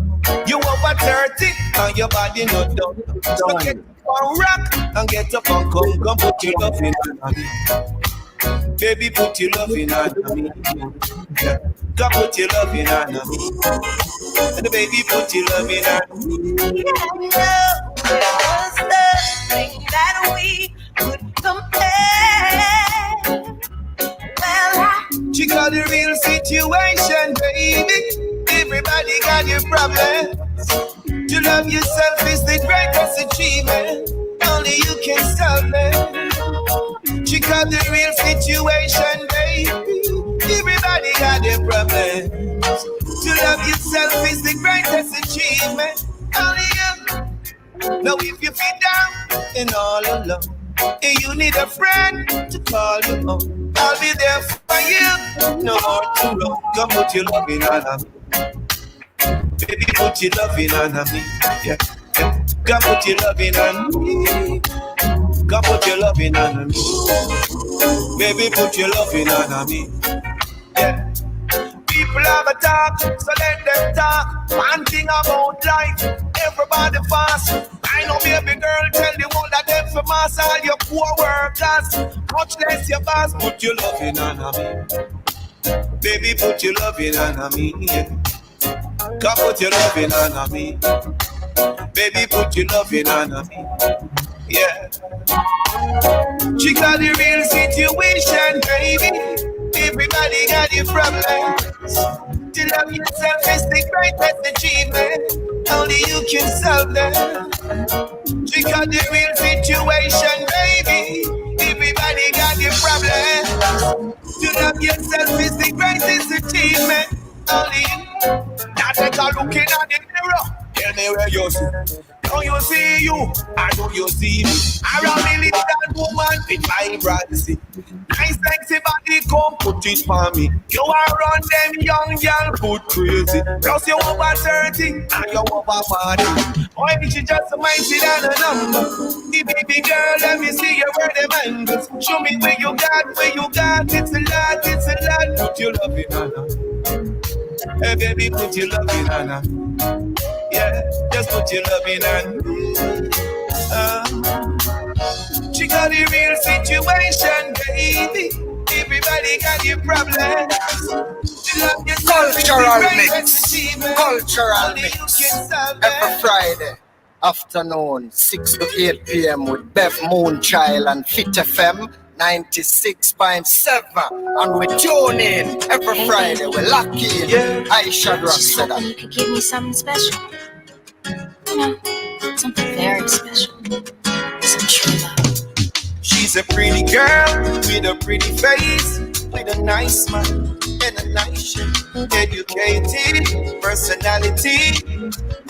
[SPEAKER 2] You over 30 and your body not done. So get up on rock and get up and come put your loving on me. Baby, put your loving on me. Yeah. Come put your loving on me. And baby, put your loving on me. Was nothing that we could compare. Well, she got the real situation, baby. Everybody got your problems. To love yourself is the greatest achievement. Only you can stop it. She got the real situation, baby. Everybody got their problems. To love yourself is the greatest achievement. Only you. Now if you feel down and all alone, and you need a friend to call you home, I'll be there for you. No more to run. Come put your loving on me. Baby, put your loving on me. Yeah. Come put your loving on me. Come put your loving on me. Baby, put your loving on me. Yeah. People have a talk, so let them talk. One thing about life, everybody fast. I know baby girl, tell the one that them for mass all your poor workers. Much less your boss, put your loving on me. Baby, put your loving on me. Yeah. Come put your loving on me. Baby, put your loving on me. Yeah. She got the real situation, baby. Everybody got your problems. To love yourself is the greatest achievement. Only you can solve them. She got the real situation, baby. Everybody got your problems. To love yourself is the greatest achievement. Only you. Now take a look in the mirror. Tell me where you see. Don't you see you? I know you see me. I'm a militant woman with vibrancy. Nice sexy body, come put it for me. You are on them young girl, put crazy. Plus you over 30 and you over 40. Boy, she just a mighty than a number. The baby girl, let me see you where them angles. Show me where you got, where you got. It's a lot, it's a lot. Put your love in, Anna. Hey baby, put your love in, Anna. Yeah, just put your love in, Anna. She got the real situation, baby. Everybody got your problems.
[SPEAKER 13] Cultural mix. Every Friday afternoon, 6 to 8 p.m. with Bev Moon Child and Fit FM 96.7. And we tune in every Friday. We lock in. Yeah. Aisha Rock said that.
[SPEAKER 11] You could give me something special. You know, something very special. Some true love.
[SPEAKER 2] She's a pretty girl with a pretty face, with a nice smile and a nice shape. Educated personality,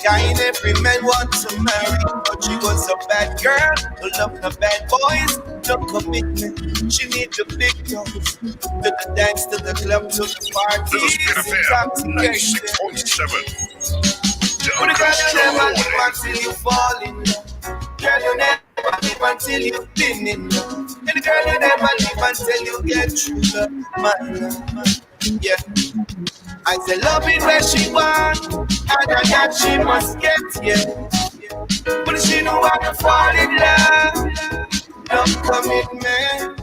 [SPEAKER 2] kind every man wants to marry. But she was a bad girl, who love the bad boys, no commitment. She need the big dogs, to the dance, to the club, to the parties, intoxication. But the girl you never live until you fall in love. Girl you never live until you've been in love. And the girl you never live until you get true love. My love, yeah. I say love it where she want, and I got she must get, yeah. But she know how to fall in love. Love commitment,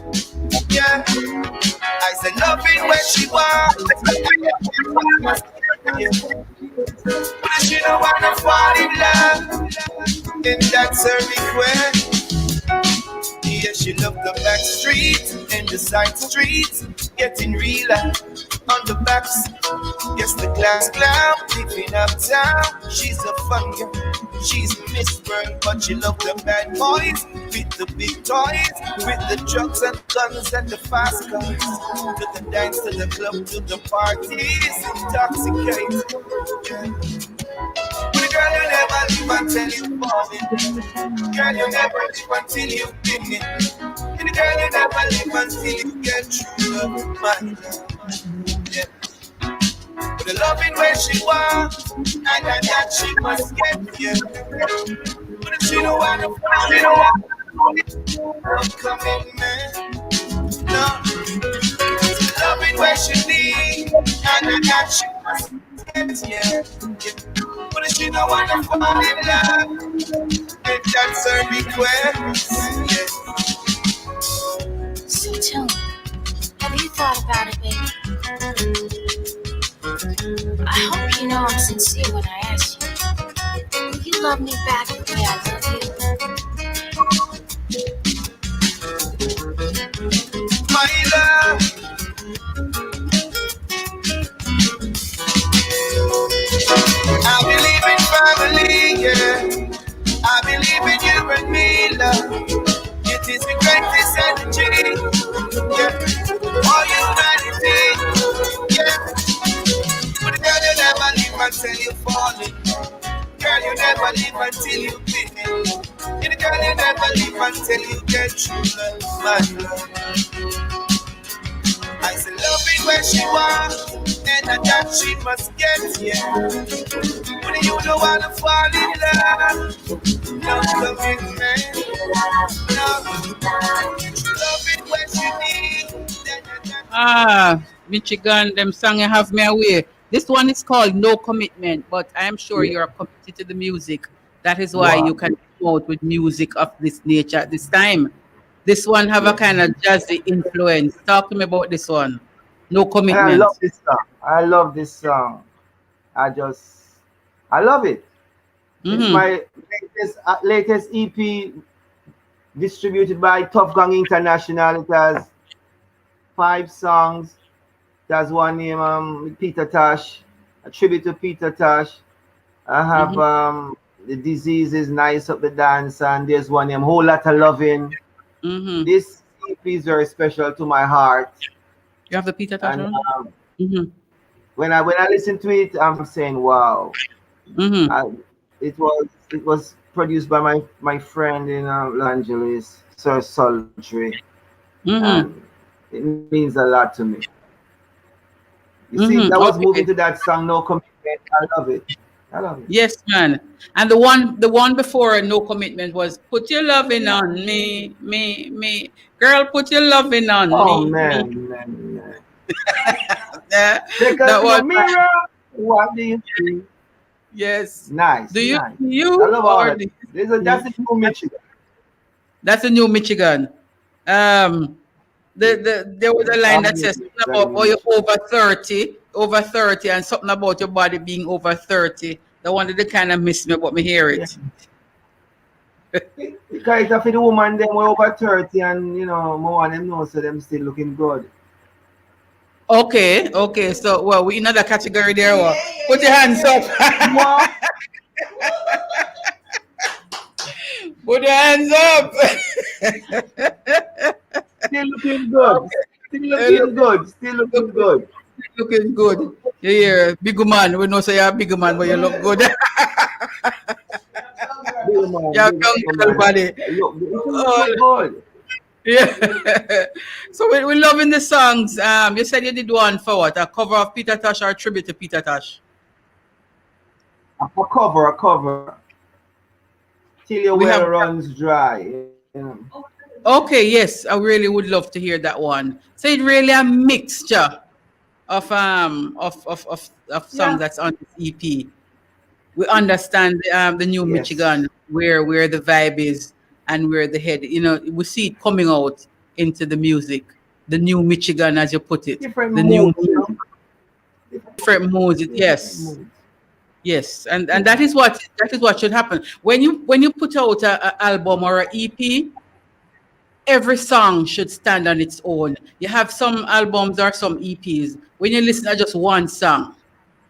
[SPEAKER 2] yeah. I say love it where she want, and I got she must get, yeah. But she don't wanna fall in love, and that's her request. Yeah, she loved the back streets and the side streets, getting real on the back. Yes, the glass clown living uptown. She's a fun girl, she's a Miss World, but she loved the bad boys with the big toys, with the drugs and guns and the fast cars. To the dance, to the club, to the parties, intoxicated. The girl you never leave until you fall in. Girl you never leave until you been in. And the girl you never leave until you get true love, my love. Yeah. But the loving where she wants, and that she must get, yeah. But if she don't wanna fall, she don't want to come in, man. No. The loving where she needs, and that she must get, yeah. But if she don't wanna fall in love, then that's her request, yeah.
[SPEAKER 11] So tell me, have you thought about it, baby? I hope you know I'm sincere when I ask you. Will you love me back the way I love you?
[SPEAKER 2] My love. I believe in family, yeah. I believe in you and me, love. It is the greatest energy, yeah. All humanity, yeah. But girl, you never leave until you fall in. Girl, you never leave until you been in. And girl, you never leave until you get true love, my love. I say love it where she wants, and that she must get, yeah. But you don't wanna fall in love, no commitment, no. Love it where she needs.
[SPEAKER 15] Michigan, them song you have me away. This one is called No Commitment, but I am sure you're committed to the music. That is why you can promote with music of this nature at this time. This one have a kind of jazzy influence. Talk to me about this one. No Commitment.
[SPEAKER 14] I love this song. I love this song. I love it. It's my latest EP distributed by Tough Gang International. It has 5 songs. It has one name, Peter Tosh, a tribute to Peter Tosh. I have The Disease is Nice Up the Dance, and there's one name, Whole Lot of Loving. This EP is very special to my heart.
[SPEAKER 15] You have the Peter Tosh
[SPEAKER 14] And
[SPEAKER 15] one?
[SPEAKER 14] when I listen to it, I'm saying, wow. It was produced by my friend in Los Angeles, Sir Sultry. And it means a lot to me. You see, that was moving to that song, No Commitment. I love it. I love it.
[SPEAKER 15] Yes, man. And the one before No Commitment was Put Your Loving on Me, me. Girl, put your loving on me.
[SPEAKER 14] Oh, man.
[SPEAKER 15] That
[SPEAKER 14] was mirror. What do you see?
[SPEAKER 15] Yes.
[SPEAKER 14] Nice.
[SPEAKER 15] Do you?
[SPEAKER 14] Nice.
[SPEAKER 15] You?
[SPEAKER 14] I love all that. That's a new Michigan.
[SPEAKER 15] That's a new Michigan. There was a line that says something about you're over 30, and something about your body being over 30. The one that they kind of miss me, but me hear it.
[SPEAKER 14] Because if the woman them were over 30 and more and them know so them still looking good.
[SPEAKER 15] Okay. So we in another category there. Put your hands up. Put your hands up.
[SPEAKER 14] Still looking good. Still looking good.
[SPEAKER 15] Looking good. Yeah, big man. We know say you're a big man, but you look good. You have young body.
[SPEAKER 14] Good.
[SPEAKER 15] Yeah. So we're loving the songs. You said you did one for what? A cover of Peter Tosh or a tribute to Peter Tosh?
[SPEAKER 14] A cover. Till your well runs dry.
[SPEAKER 15] Okay, yes, I really would love to hear that one. So it's really a mixture of songs that's on this EP. We understand the new Michigan, where the vibe is and where the head. We see it coming out into the music. The new Michigan, as you put it,
[SPEAKER 14] different
[SPEAKER 15] moods. Yes, and that is what should happen when you put out an album or an EP. Every song should stand on its own. You have some albums or some EPs when you listen to just one song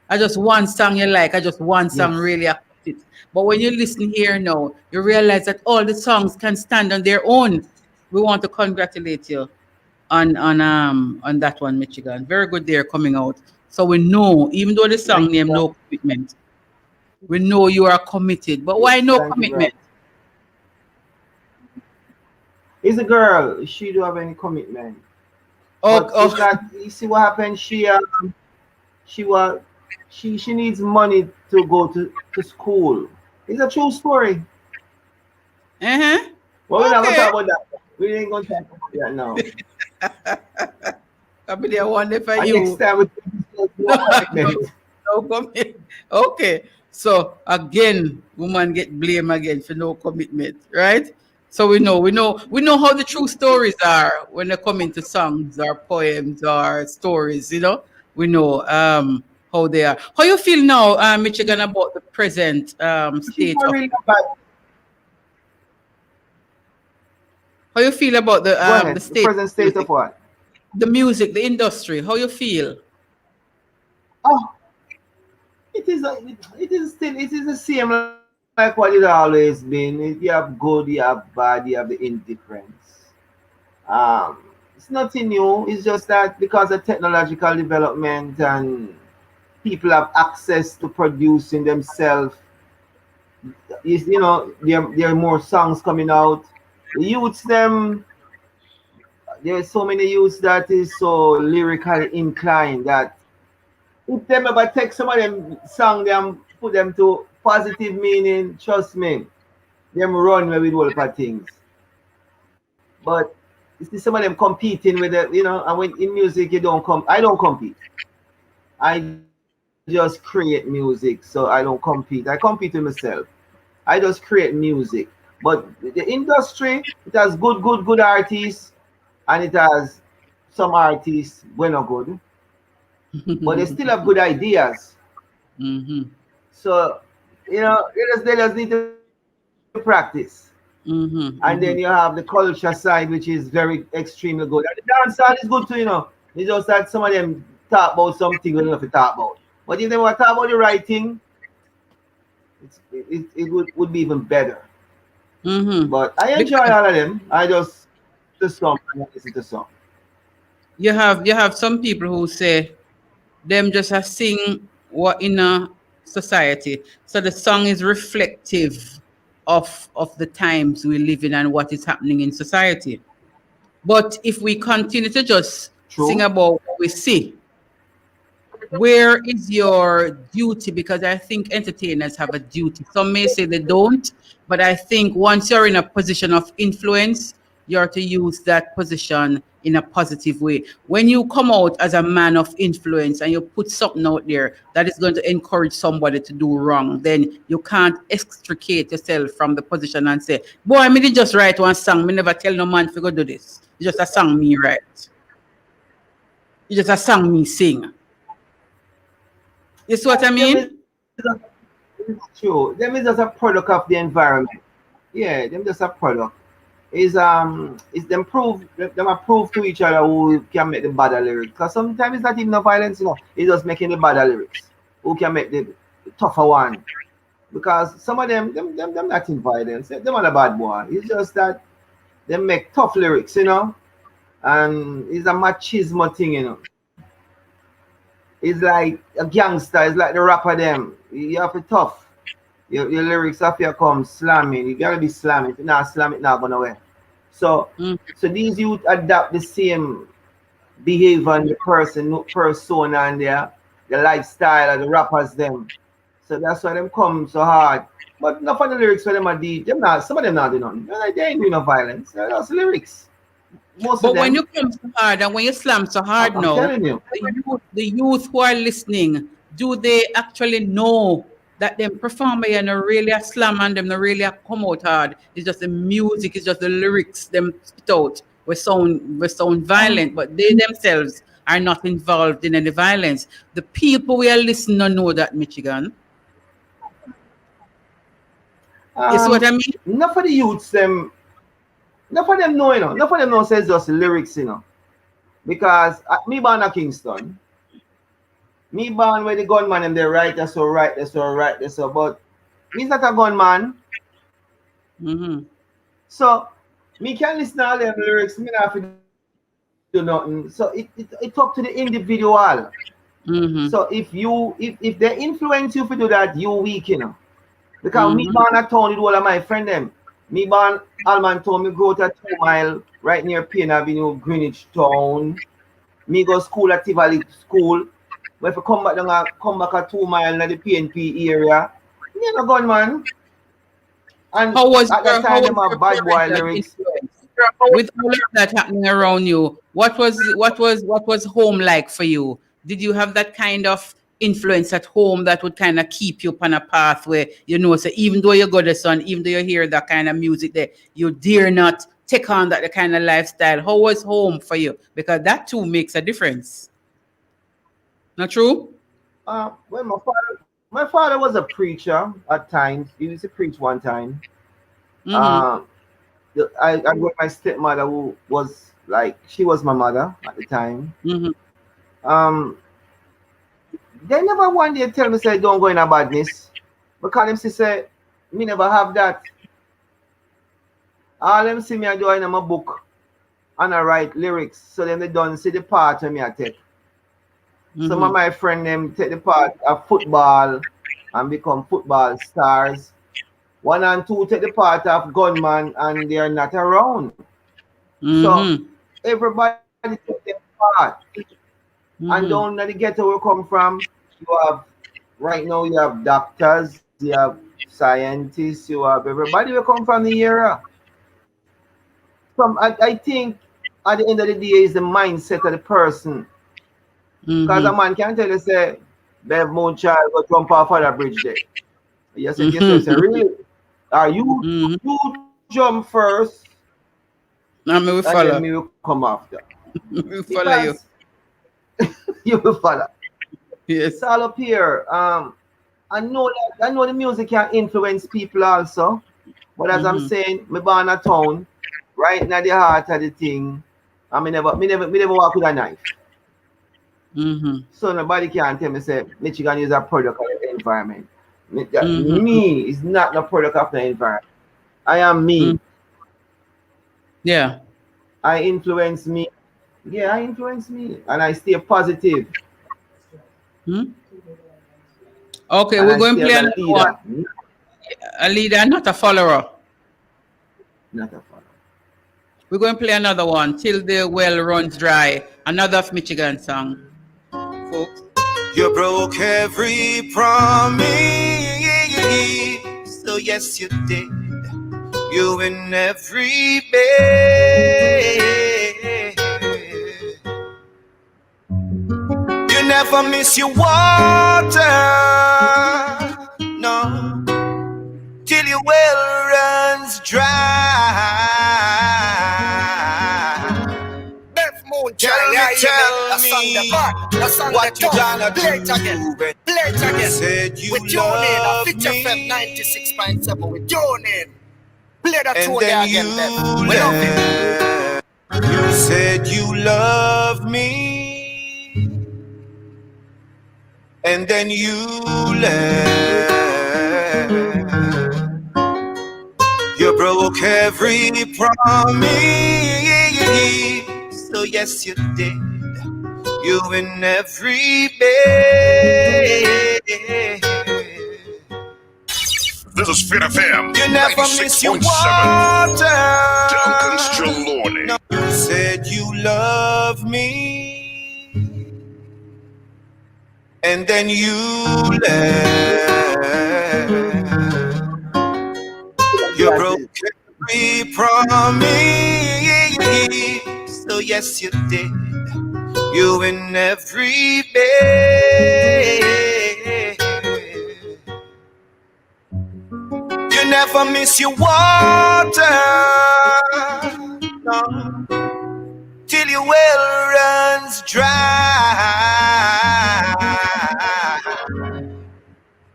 [SPEAKER 15] you like, just one song really affects it. But when you listen here now, you realize that all the songs can stand on their own. We want to congratulate you on that one, Michigan. Very good there coming out. So we know, even though the song name No Commitment, we know you are committed. But why no commitment?
[SPEAKER 14] It's a girl. She don't have any commitment.
[SPEAKER 15] It's
[SPEAKER 14] that, you see what happened? She needs money to go to school. It's a true story. Well, we're not gonna talk about that. We ain't gonna talk about that now.
[SPEAKER 15] I be there one day for you.
[SPEAKER 14] Next time
[SPEAKER 15] no commitment. Okay. So again, woman get blamed again for no commitment, right? So we know how the true stories are when they come into songs or poems or stories. We know how they are. How you feel now, Michigan, about the present state of? How you feel about the state?
[SPEAKER 14] The present state of what?
[SPEAKER 15] The music, the industry. How you feel?
[SPEAKER 14] Oh, it is the same like what it always been. You have good, you have bad, you have the indifference. It's nothing new. It's just that because of technological development and people have access to producing themselves, there are more songs coming out. The youths them, there are so many youths that is so lyrically inclined that if them ever take some of them song them put them to positive meaning, trust me, them run with all of things. But you see some of them competing with it, and when in music I don't compete. I just create music, so I don't compete. I compete with myself. I just create music. But the industry, it has good artists, and it has some artists who are not good. But they still have good ideas. So, they just need to practice. And then you have the culture side, which is very extremely good. And the dance side is good too, you know. It's just that some of them talk about something we don't have to talk about. But if they want to talk about the right thing, it would be even better. But I enjoy all of them. I just the song and listen to song.
[SPEAKER 15] You have some people who say them just a sing what in a society. So the song is reflective of the times we live in and what is happening in society. But if we continue to just sing about what we see, where is your duty? Because I think entertainers have a duty. Some may say they don't, but I think once you're in a position of influence, you're to use that position in a positive way. When you come out as a man of influence and you put something out there that is going to encourage somebody to do wrong, then you can't extricate yourself from the position and say, boy, I did just write one song. Me never tell no man to go do this. It's just a song me write. It's just a song me sing. You see what I mean?
[SPEAKER 14] It's true. Them is just a product of the environment. Yeah, them just a product. Is them approve to each other who can make the better lyrics. Because sometimes it's not even no violence, you know. It's just making the better lyrics. Who can make the tougher one? Because some of them not in violence. Them are the bad boy. It's just that they make tough lyrics, you know. And it's a machismo thing, you know. It's like a gangster. It's like the rapper them. You have to tough. Your lyrics have to come slamming. You gotta be slamming. If you not slam it, not going away. So these youth adapt the same behavior in the persona and the lifestyle of the rappers them. So that's why them come so hard. But enough of the lyrics for them are deep. Some of them not doing nothing. They ain't doing no violence. They're just lyrics.
[SPEAKER 15] But when you come so hard and when you slam so hard now, the youth who are listening, do they actually know that them performer and really a slam and them not really a come out hard? It's just the music, it's just the lyrics them spit out. We sound violent, but they themselves are not involved in any violence. The people we are listening to know that, Michigan. You see what I mean?
[SPEAKER 14] Enough of the youths them. Enough of them know, you know. Enough of them know says just lyrics, you know. Because me born at Kingston. Me born where the gunman and they write that's so right, that's so right, that's so. But me's not a gunman. So me can listen to all them lyrics. Me not have to do nothing. So it's up to the individual. So if they influence you to do that, you weak, you know. Because me born at town with all of my friend them. Me born Alman told me go to 2 Mile right near Payne Avenue, Greenwich Town. Me go school at Tivoli School. But if I come back at 2 Mile in the PNP area, me no gunman. And
[SPEAKER 15] how was
[SPEAKER 14] at that time them have bad boy lyrics.
[SPEAKER 15] With all of that happening around you, what was home like for you? Did you have that kind of influence at home that would kind of keep you on a path where you know, so even though you go to son, even though you hear that kind of music there, you dare not take on that kind of lifestyle? How was home for you? Because that too makes a difference. Not true?
[SPEAKER 14] Well, my father was a preacher at times. He used to preach one time. I got my stepmother who was like, she was my mother at the time. They never one day tell me say don't go in a badness. Because them say me never have that. All them see me I do in my book and I write lyrics. So then they don't see the part of me I take. Some of my friends them take the part of football and become football stars. 1 and 2 take the part of gunman and they are not around. So everybody take their part. And down in the ghetto we come from, you have right now you have doctors, you have scientists, you have everybody will come from the era. I think at the end of the day is the mindset of the person. Because a man can tell you say Bev Moon child go jump off of that bridge there. Yes, yes, really? Are you jump first?
[SPEAKER 15] And me will follow.
[SPEAKER 14] And then me will come after.
[SPEAKER 15] We follow you.
[SPEAKER 14] You will follow.
[SPEAKER 15] Yes.
[SPEAKER 14] It's all up here. I know the music can influence people also. But as I'm saying, me born a town, right in the heart of the thing, and me never walk with a knife. So nobody can tell me say Michigan is a product of the environment. Me is not a product of the environment. I am me.
[SPEAKER 15] Yeah.
[SPEAKER 14] I influence me. Yeah, I influence me. And I stay positive.
[SPEAKER 15] Okay,
[SPEAKER 14] and
[SPEAKER 15] we're going to play another one. A leader, not a follower.
[SPEAKER 14] Not a follower.
[SPEAKER 15] We're going to play another one, Till the Well Runs Dry. Another of Michigan song. Folks.
[SPEAKER 2] You broke every promise, so yes you did. You in every bed. You never miss your water, no, till your well runs dry.
[SPEAKER 13] Bev Moon,
[SPEAKER 2] Tell me what you gonna do.
[SPEAKER 13] Play it again.
[SPEAKER 2] Said you
[SPEAKER 13] with your name,
[SPEAKER 2] love
[SPEAKER 13] Fit
[SPEAKER 2] me.
[SPEAKER 13] FM 96.7 with your name. Play that
[SPEAKER 2] And
[SPEAKER 13] tune
[SPEAKER 2] then
[SPEAKER 13] there again, Bev. We love it.
[SPEAKER 2] You said you love me, and then you left. You broke every promise, so yes you did. You in every bed.
[SPEAKER 3] This is Fit FM.
[SPEAKER 2] You never miss your
[SPEAKER 3] 96.7.
[SPEAKER 2] water.
[SPEAKER 3] Duncan's Trelawney.
[SPEAKER 2] No, you said you love me, and then you left. You broke every promise, so yes you did. You in every bed. You never miss your water, no, till your well runs dry.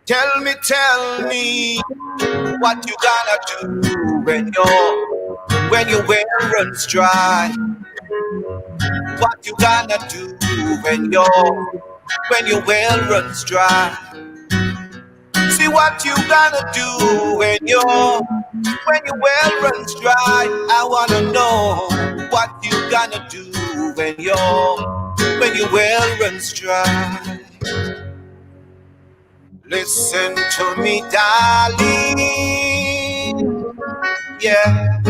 [SPEAKER 2] Tell me what you gonna do when your well runs dry. What you gonna do when your well runs dry? See what you gonna do when your well runs dry. I wanna know what you gonna do when your well runs dry. Listen to me, darling. Yeah,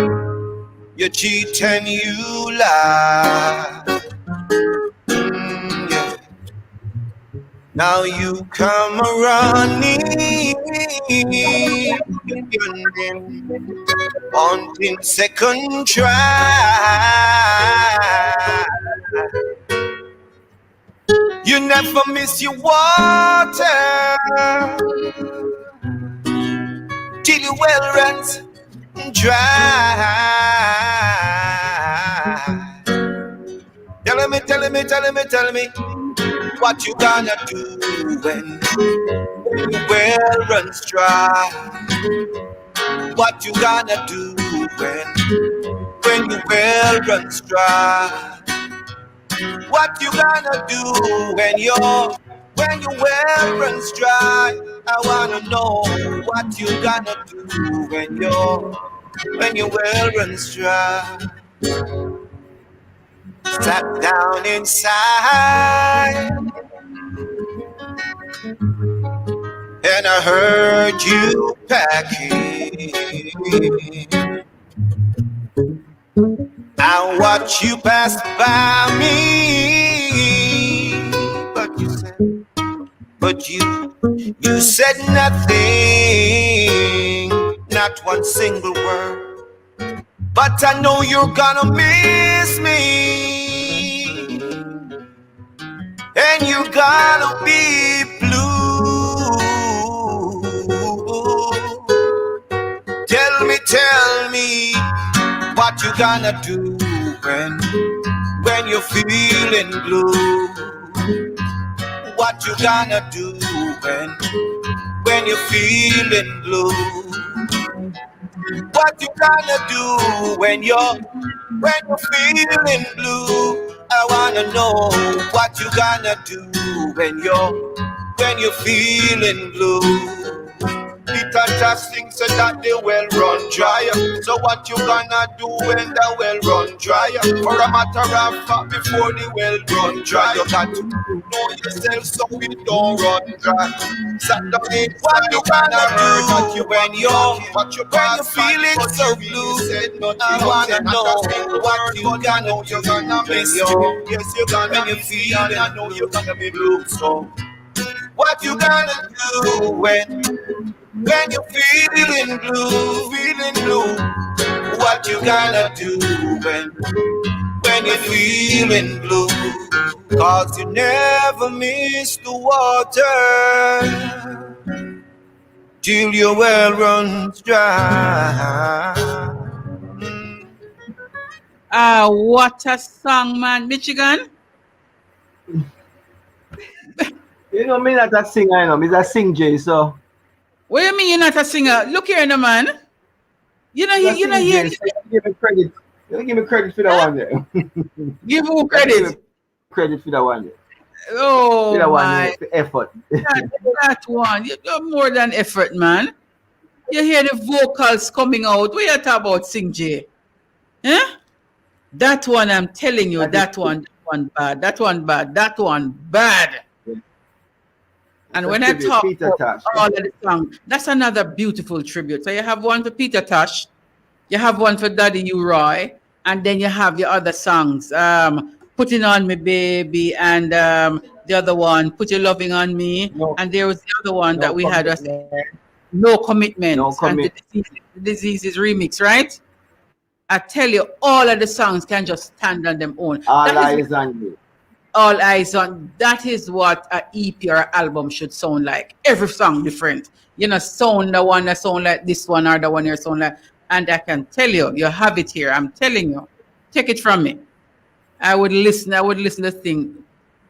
[SPEAKER 2] you cheat and you lie. Yeah. Now you come running, wanting second try. You never miss your water till your well runs dry. Tell me what you gonna do when your well runs dry. What you gonna do when your well runs dry? What you gonna do when your well runs dry? I wanna know what you gonna do when your well runs dry. Sat down inside and I heard you packing. I watched you pass by me, but you said nothing, not one single word. But I know you're gonna miss me, and you're gonna be blue. Tell me what you gonna do when you're feeling blue. What you gonna do when you're feeling blue? What you gonna do when you're feeling blue? I wanna know what you gonna do when you're feeling blue. Peter just thinks that the well run dry. So what you gonna do when the well run dry? For a matter of fact, before the well run dry, you got to know yourself so it don't run dry. Sat down in what you gonna do when you're feeling so blue. I wanna know what you gonna do when you're feeling. I know you're gonna be blue. So what you gonna do when you're feeling blue, what you gonna do when you're feeling blue? Cause you never miss the water till your well runs dry.
[SPEAKER 15] What a song, man. Michigan?
[SPEAKER 14] You know, me not a singer, you know, me a sing J, so.
[SPEAKER 15] What do you mean you're not a singer? Look here, no, man. You know, here.
[SPEAKER 14] Give me credit. You give me credit for that one there.
[SPEAKER 15] Give who credit?
[SPEAKER 14] Credit for that one there.
[SPEAKER 15] Oh,
[SPEAKER 14] for that
[SPEAKER 15] my.
[SPEAKER 14] one there, for effort.
[SPEAKER 15] that one. You're more than effort, man. You hear the vocals coming out. What you talk about, Sing J? Huh? That one, I'm telling you, that one bad. That one bad. That one bad. And when I talk about all of the songs, that's another beautiful tribute. So you have one for Peter Tosh, you have one for Daddy U Roy, and then you have your other songs, Putting On Me Baby, and the other one, Put Your Loving On Me, and there was the other one that we had, No Commitment.
[SPEAKER 14] No Commitment.
[SPEAKER 15] And the Diseases remix, right? I tell you, all of the songs can just stand on them own.
[SPEAKER 14] All Eyes on You.
[SPEAKER 15] All Eyes on. That is what an EP or album should sound like. Every song different. You know, sound the one that sound like this one or the one here sound like. And I can tell you, you have it here. I'm telling you. Take it from me. I would listen to this thing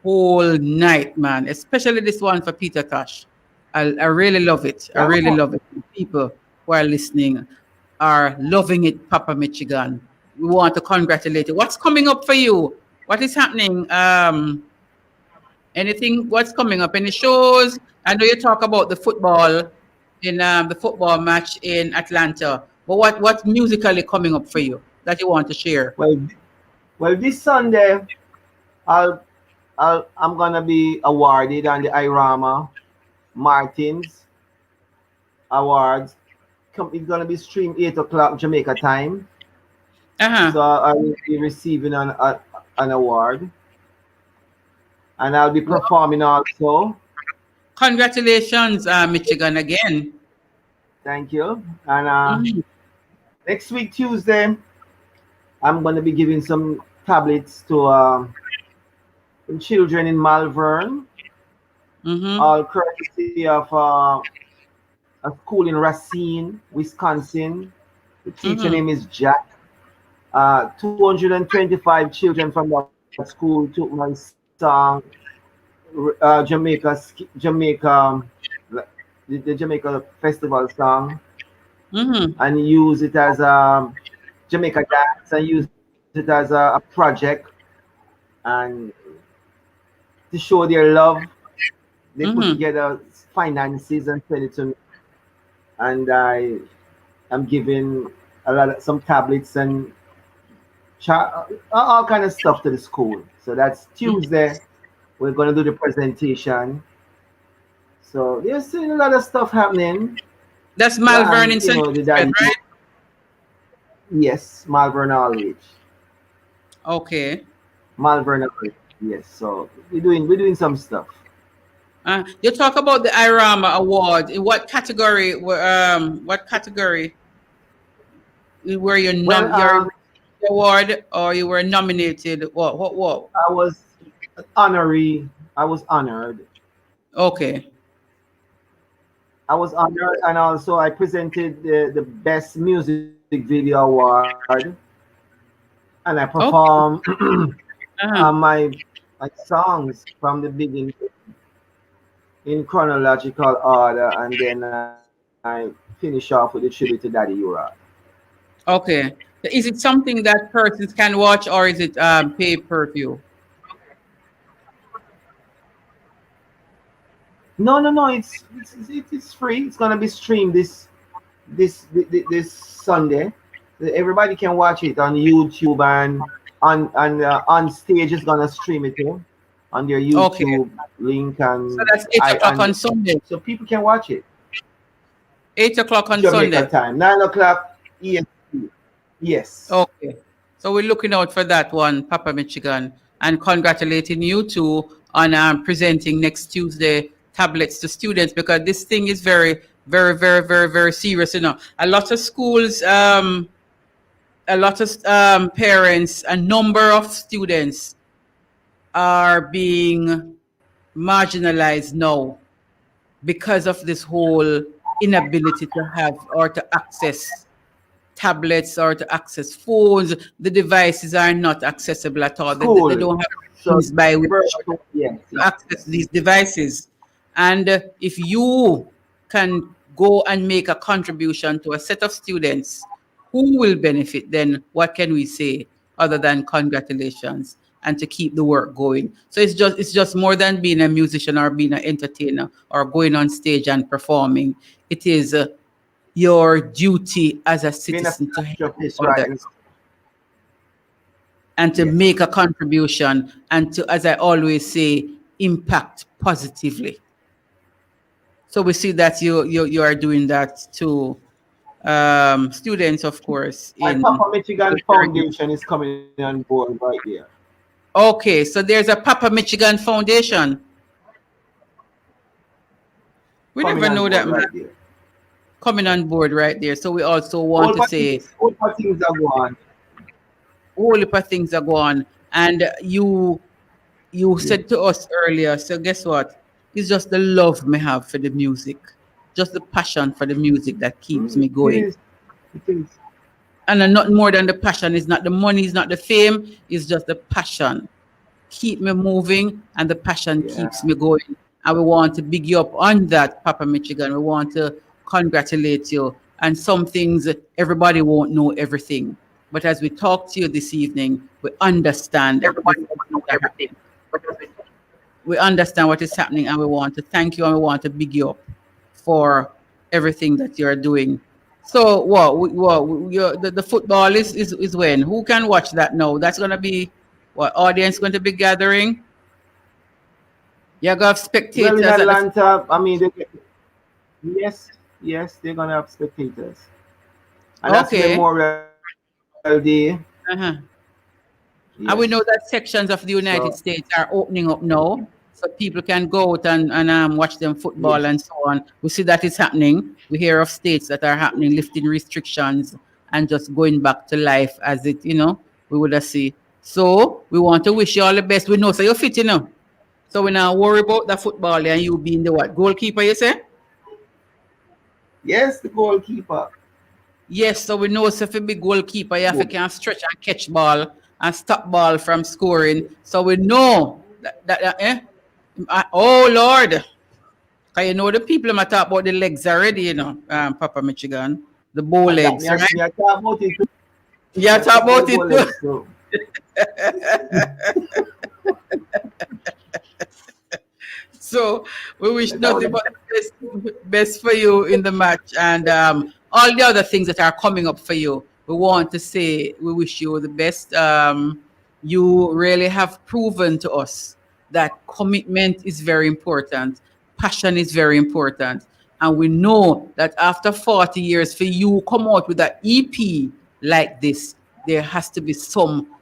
[SPEAKER 15] whole night, man. Especially this one for Peter Tosh. I really love it. I really love it. People who are listening are loving it, Papa Michigan. We want to congratulate you. What's coming up for you? What is happening? Anything? What's coming up? Any shows? I know you talk about the football in the football match in Atlanta. But what's musically coming up for you that you want to share?
[SPEAKER 14] Well, this Sunday, I'm gonna be awarded on the Irama Martins Awards. It's gonna be streamed 8 o'clock Jamaica time. So I will be receiving an award, and I'll be performing also.
[SPEAKER 15] Congratulations, Michigan, again.
[SPEAKER 14] Thank you. And next week Tuesday, I'm gonna be giving some tablets to some children in Malvern. All courtesy of a school in Racine, Wisconsin. The teacher name is Jack. 225 children from that school took my song, Jamaica, the Jamaica Festival song, and use it as a Jamaica dance, and use it as a project, and to show their love. They put together finances and send it to me, and I'm giving some tablets and all kind of stuff to the school. So that's Tuesday. We're going to do the presentation. So there's a lot of stuff happening.
[SPEAKER 15] That's Malvern in Central, right?
[SPEAKER 14] Yes, Malvern College.
[SPEAKER 15] Okay.
[SPEAKER 14] Malvern College. Yes. So we're doing some stuff.
[SPEAKER 15] You talk about the Irama Award. In what category? What category were you your award, or you were nominated? What?
[SPEAKER 14] I was honorary. I was honored.
[SPEAKER 15] Okay.
[SPEAKER 14] I was honored, and also I presented the best music video award, and I performed my songs from the beginning in chronological order, and then I finish off with a tribute to Daddy Ura.
[SPEAKER 15] Okay. Is it something that persons can watch, or is it pay per view?
[SPEAKER 14] No. It's free. It's gonna be streamed this Sunday. Everybody can watch it on YouTube, and on stage is gonna stream it too on their YouTube link,
[SPEAKER 15] So
[SPEAKER 14] and
[SPEAKER 15] that's 8 o'clock on Sunday.
[SPEAKER 14] so people can watch it.
[SPEAKER 15] 8 o'clock on
[SPEAKER 14] Jamaica
[SPEAKER 15] Sunday.
[SPEAKER 14] time, 9 o'clock EST. Yes.
[SPEAKER 15] Okay. So we're looking out for that one, Papa Michigan, and congratulating you two on presenting next Tuesday tablets to students, because this thing is very, very, very, very, very serious. You know, a lot of schools, a lot of parents, a number of students are being marginalized now because of this whole inability to have or to access tablets or to access phones. The devices are not accessible at all. They don't have means by which to access these devices. And if you can go and make a contribution to a set of students who will benefit, then what can we say other than congratulations and to keep the work going? So it's just more than being a musician or being an entertainer or going on stage and performing. It is your duty as a citizen to help others and to make a contribution and to, as I always say, impact positively. So we see that you are doing that to students, of course.
[SPEAKER 14] And Papa Michigan Foundation is coming on board right here.
[SPEAKER 15] Okay, so there's a Papa Michigan Foundation. We never know that, man. Right, coming on board right there. So we also want to say
[SPEAKER 14] all things are going.
[SPEAKER 15] Whole heap of things are going. And you said to us earlier, so guess what? It's just the love me have for the music. Just the passion for the music that keeps me going.
[SPEAKER 14] It is.
[SPEAKER 15] And not more than the passion. It's not the money, it's not the fame, it's just the passion. Keep me moving, and the passion keeps me going. And we want to big you up on that, Papa Michigan. We want to congratulate you. And some things, everybody won't know everything. But as we talk to you this evening, we understand everybody won't know everything. We understand what is happening, and we want to thank you, and we want to big you up for everything that you're doing. So the football is when? Who can watch that now? That's going to be what audience going to be gathering? You're going to have spectators.
[SPEAKER 14] Well, in Atlanta, I mean, yes, they're going to have spectators. And that's Memorial Day.
[SPEAKER 15] Yes. And we know that sections of the United States are opening up now, so people can go out and watch them football and so on. We see that is happening. We hear of states that are happening, lifting restrictions and just going back to life as it, we would have see. So we want to wish you all the best. We know, so you're fit, So we now worry about the football and you being the what? Goalkeeper, you say?
[SPEAKER 14] Yes, the goalkeeper.
[SPEAKER 15] Yes, so we know so if you be goalkeeper, you have to can stretch and catch ball and stop ball from scoring. So we know that oh Lord. Because you know the people might talk about the legs already, Papa Michigan. The bow legs, right?
[SPEAKER 14] Yeah, talk about it too.
[SPEAKER 15] Yeah, talk about it too. So we wish nothing but the best for you in the match, and all the other things that are coming up for you. We want to say we wish you the best. You really have proven to us that commitment is very important, passion is very important, and we know that after 40 years for you come out with an EP like this, there has to be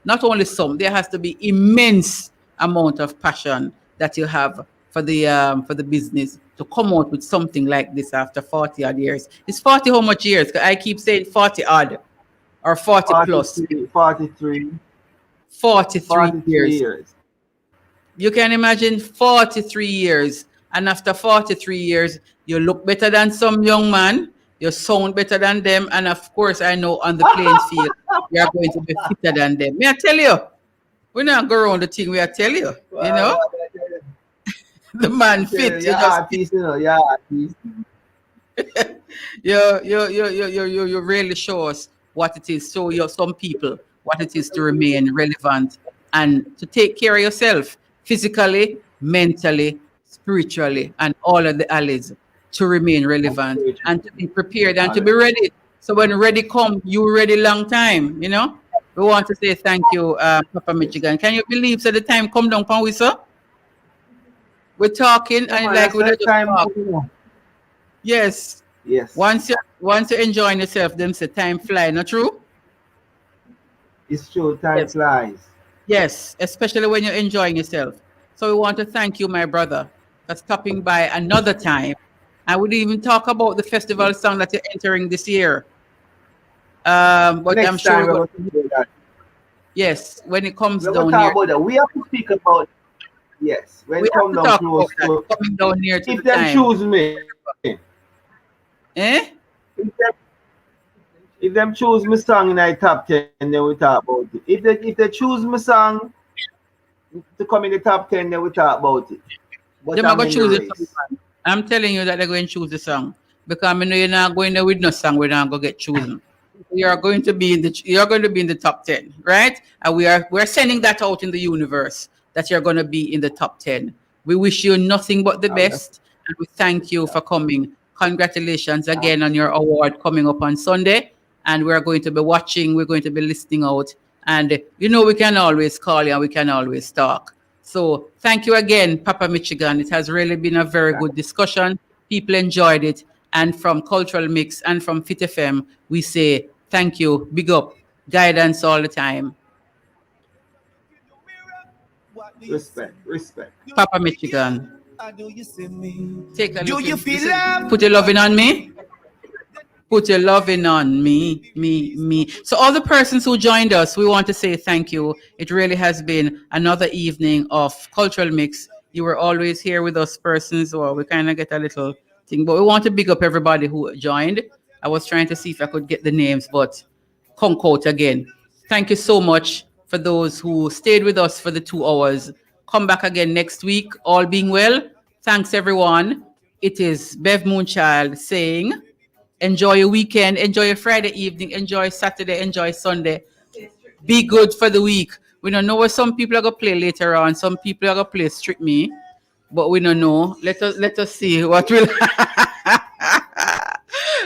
[SPEAKER 15] not only some, there has to be immense amount of passion that you have for the business to come out with something like this after 40 odd years. It's 40 how much years? I keep saying 40 odd or 40 plus.
[SPEAKER 14] 43
[SPEAKER 15] years. You can imagine 43 years. And after 43 years, you look better than some young man. You sound better than them. And of course, I know on the playing field, you are going to be fitter than them. May I tell you? We're not going around the thing. We are tell you, the man fit. You really show us what it is. So some people what it is to remain relevant and to take care of yourself physically, mentally, spiritually, and all of the alleys to remain relevant and to be prepared and to be ready. So when ready come, you ready long time, you know? We want to say thank you, Papa Michigan. Can you believe so the time come down, pan we, sir? We're talking and like we just talk. Yes.
[SPEAKER 14] Yes.
[SPEAKER 15] Once you're enjoying yourself, them say time fly, not true?
[SPEAKER 14] It's true, time flies.
[SPEAKER 15] Yes, especially when you're enjoying yourself. So we want to thank you, my brother, for stopping by another time. I would even talk about the festival song that you're entering this year. But
[SPEAKER 14] next
[SPEAKER 15] I'm sure
[SPEAKER 14] time we're going to do that.
[SPEAKER 15] Yes, when it comes
[SPEAKER 14] we're
[SPEAKER 15] down
[SPEAKER 14] talk
[SPEAKER 15] here.
[SPEAKER 14] About that. We have to speak about yes, when
[SPEAKER 15] we
[SPEAKER 14] it comes down close to
[SPEAKER 15] coming down here to
[SPEAKER 14] if
[SPEAKER 15] the
[SPEAKER 14] them
[SPEAKER 15] time.
[SPEAKER 14] choose me.
[SPEAKER 15] Eh?
[SPEAKER 14] If them choose my song in the top 10, then we talk about it. If they choose my song to come in the top 10, then we talk about it. But
[SPEAKER 15] They're not going to choose the song. I'm telling you that they're going to choose the song. Because I know you're not going there with no song, we're not going to get chosen. You're going to be in the top 10, right? And we're sending that out in the universe that you're going to be in the top 10. We wish you nothing but the best, and we thank you for coming. Congratulations again on your award coming up on Sunday. And we're going to be watching, we're going to be listening out. And we can always call you and we can always talk. So thank you again, Papa Michigan. It has really been a very good discussion. People enjoyed it. And from Cultural Mix and from Fit FM, we say thank you, big up, guidance all the time.
[SPEAKER 14] Respect.
[SPEAKER 15] Papa Michigan. Take a look. Put your loving on me. Put your loving on me. So all the persons who joined us, we want to say thank you. It really has been another evening of Cultural Mix. You were always here with us persons, or we kind of get a little thing, but we want to big up everybody who joined. I was trying to see if I could get the names, but conk out again. Thank you so much for those who stayed with us for the 2 hours. Come back again next week, all being well. Thanks, everyone. It is Bev Moonchild saying, enjoy your weekend, enjoy your Friday evening, enjoy Saturday, enjoy Sunday. Be good for the week. We don't know what some people are going to play later on. Some people are going to play Strip Me, but we don't know. Let us see what will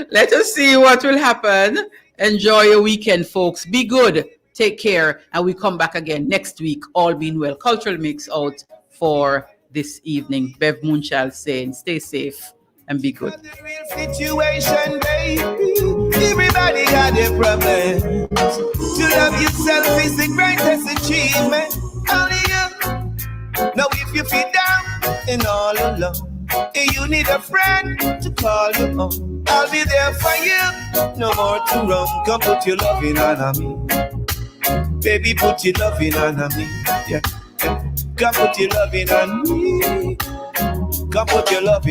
[SPEAKER 15] let us see what will happen. Enjoy your weekend, folks. Be good. Take care. And we come back again next week, all being well. Cultural Mix out for this evening. Bev Moonchild saying, stay safe and be good.
[SPEAKER 2] Situation, baby. Everybody got their problems. To love yourself is the greatest achievement. Only you. Now if you feel down and all alone, and you need a friend to call you on, I'll be there for you. No more to run. Come put your loving on me. Baby, put your loving on me. Yeah. Come put your loving on me. Come put your loving.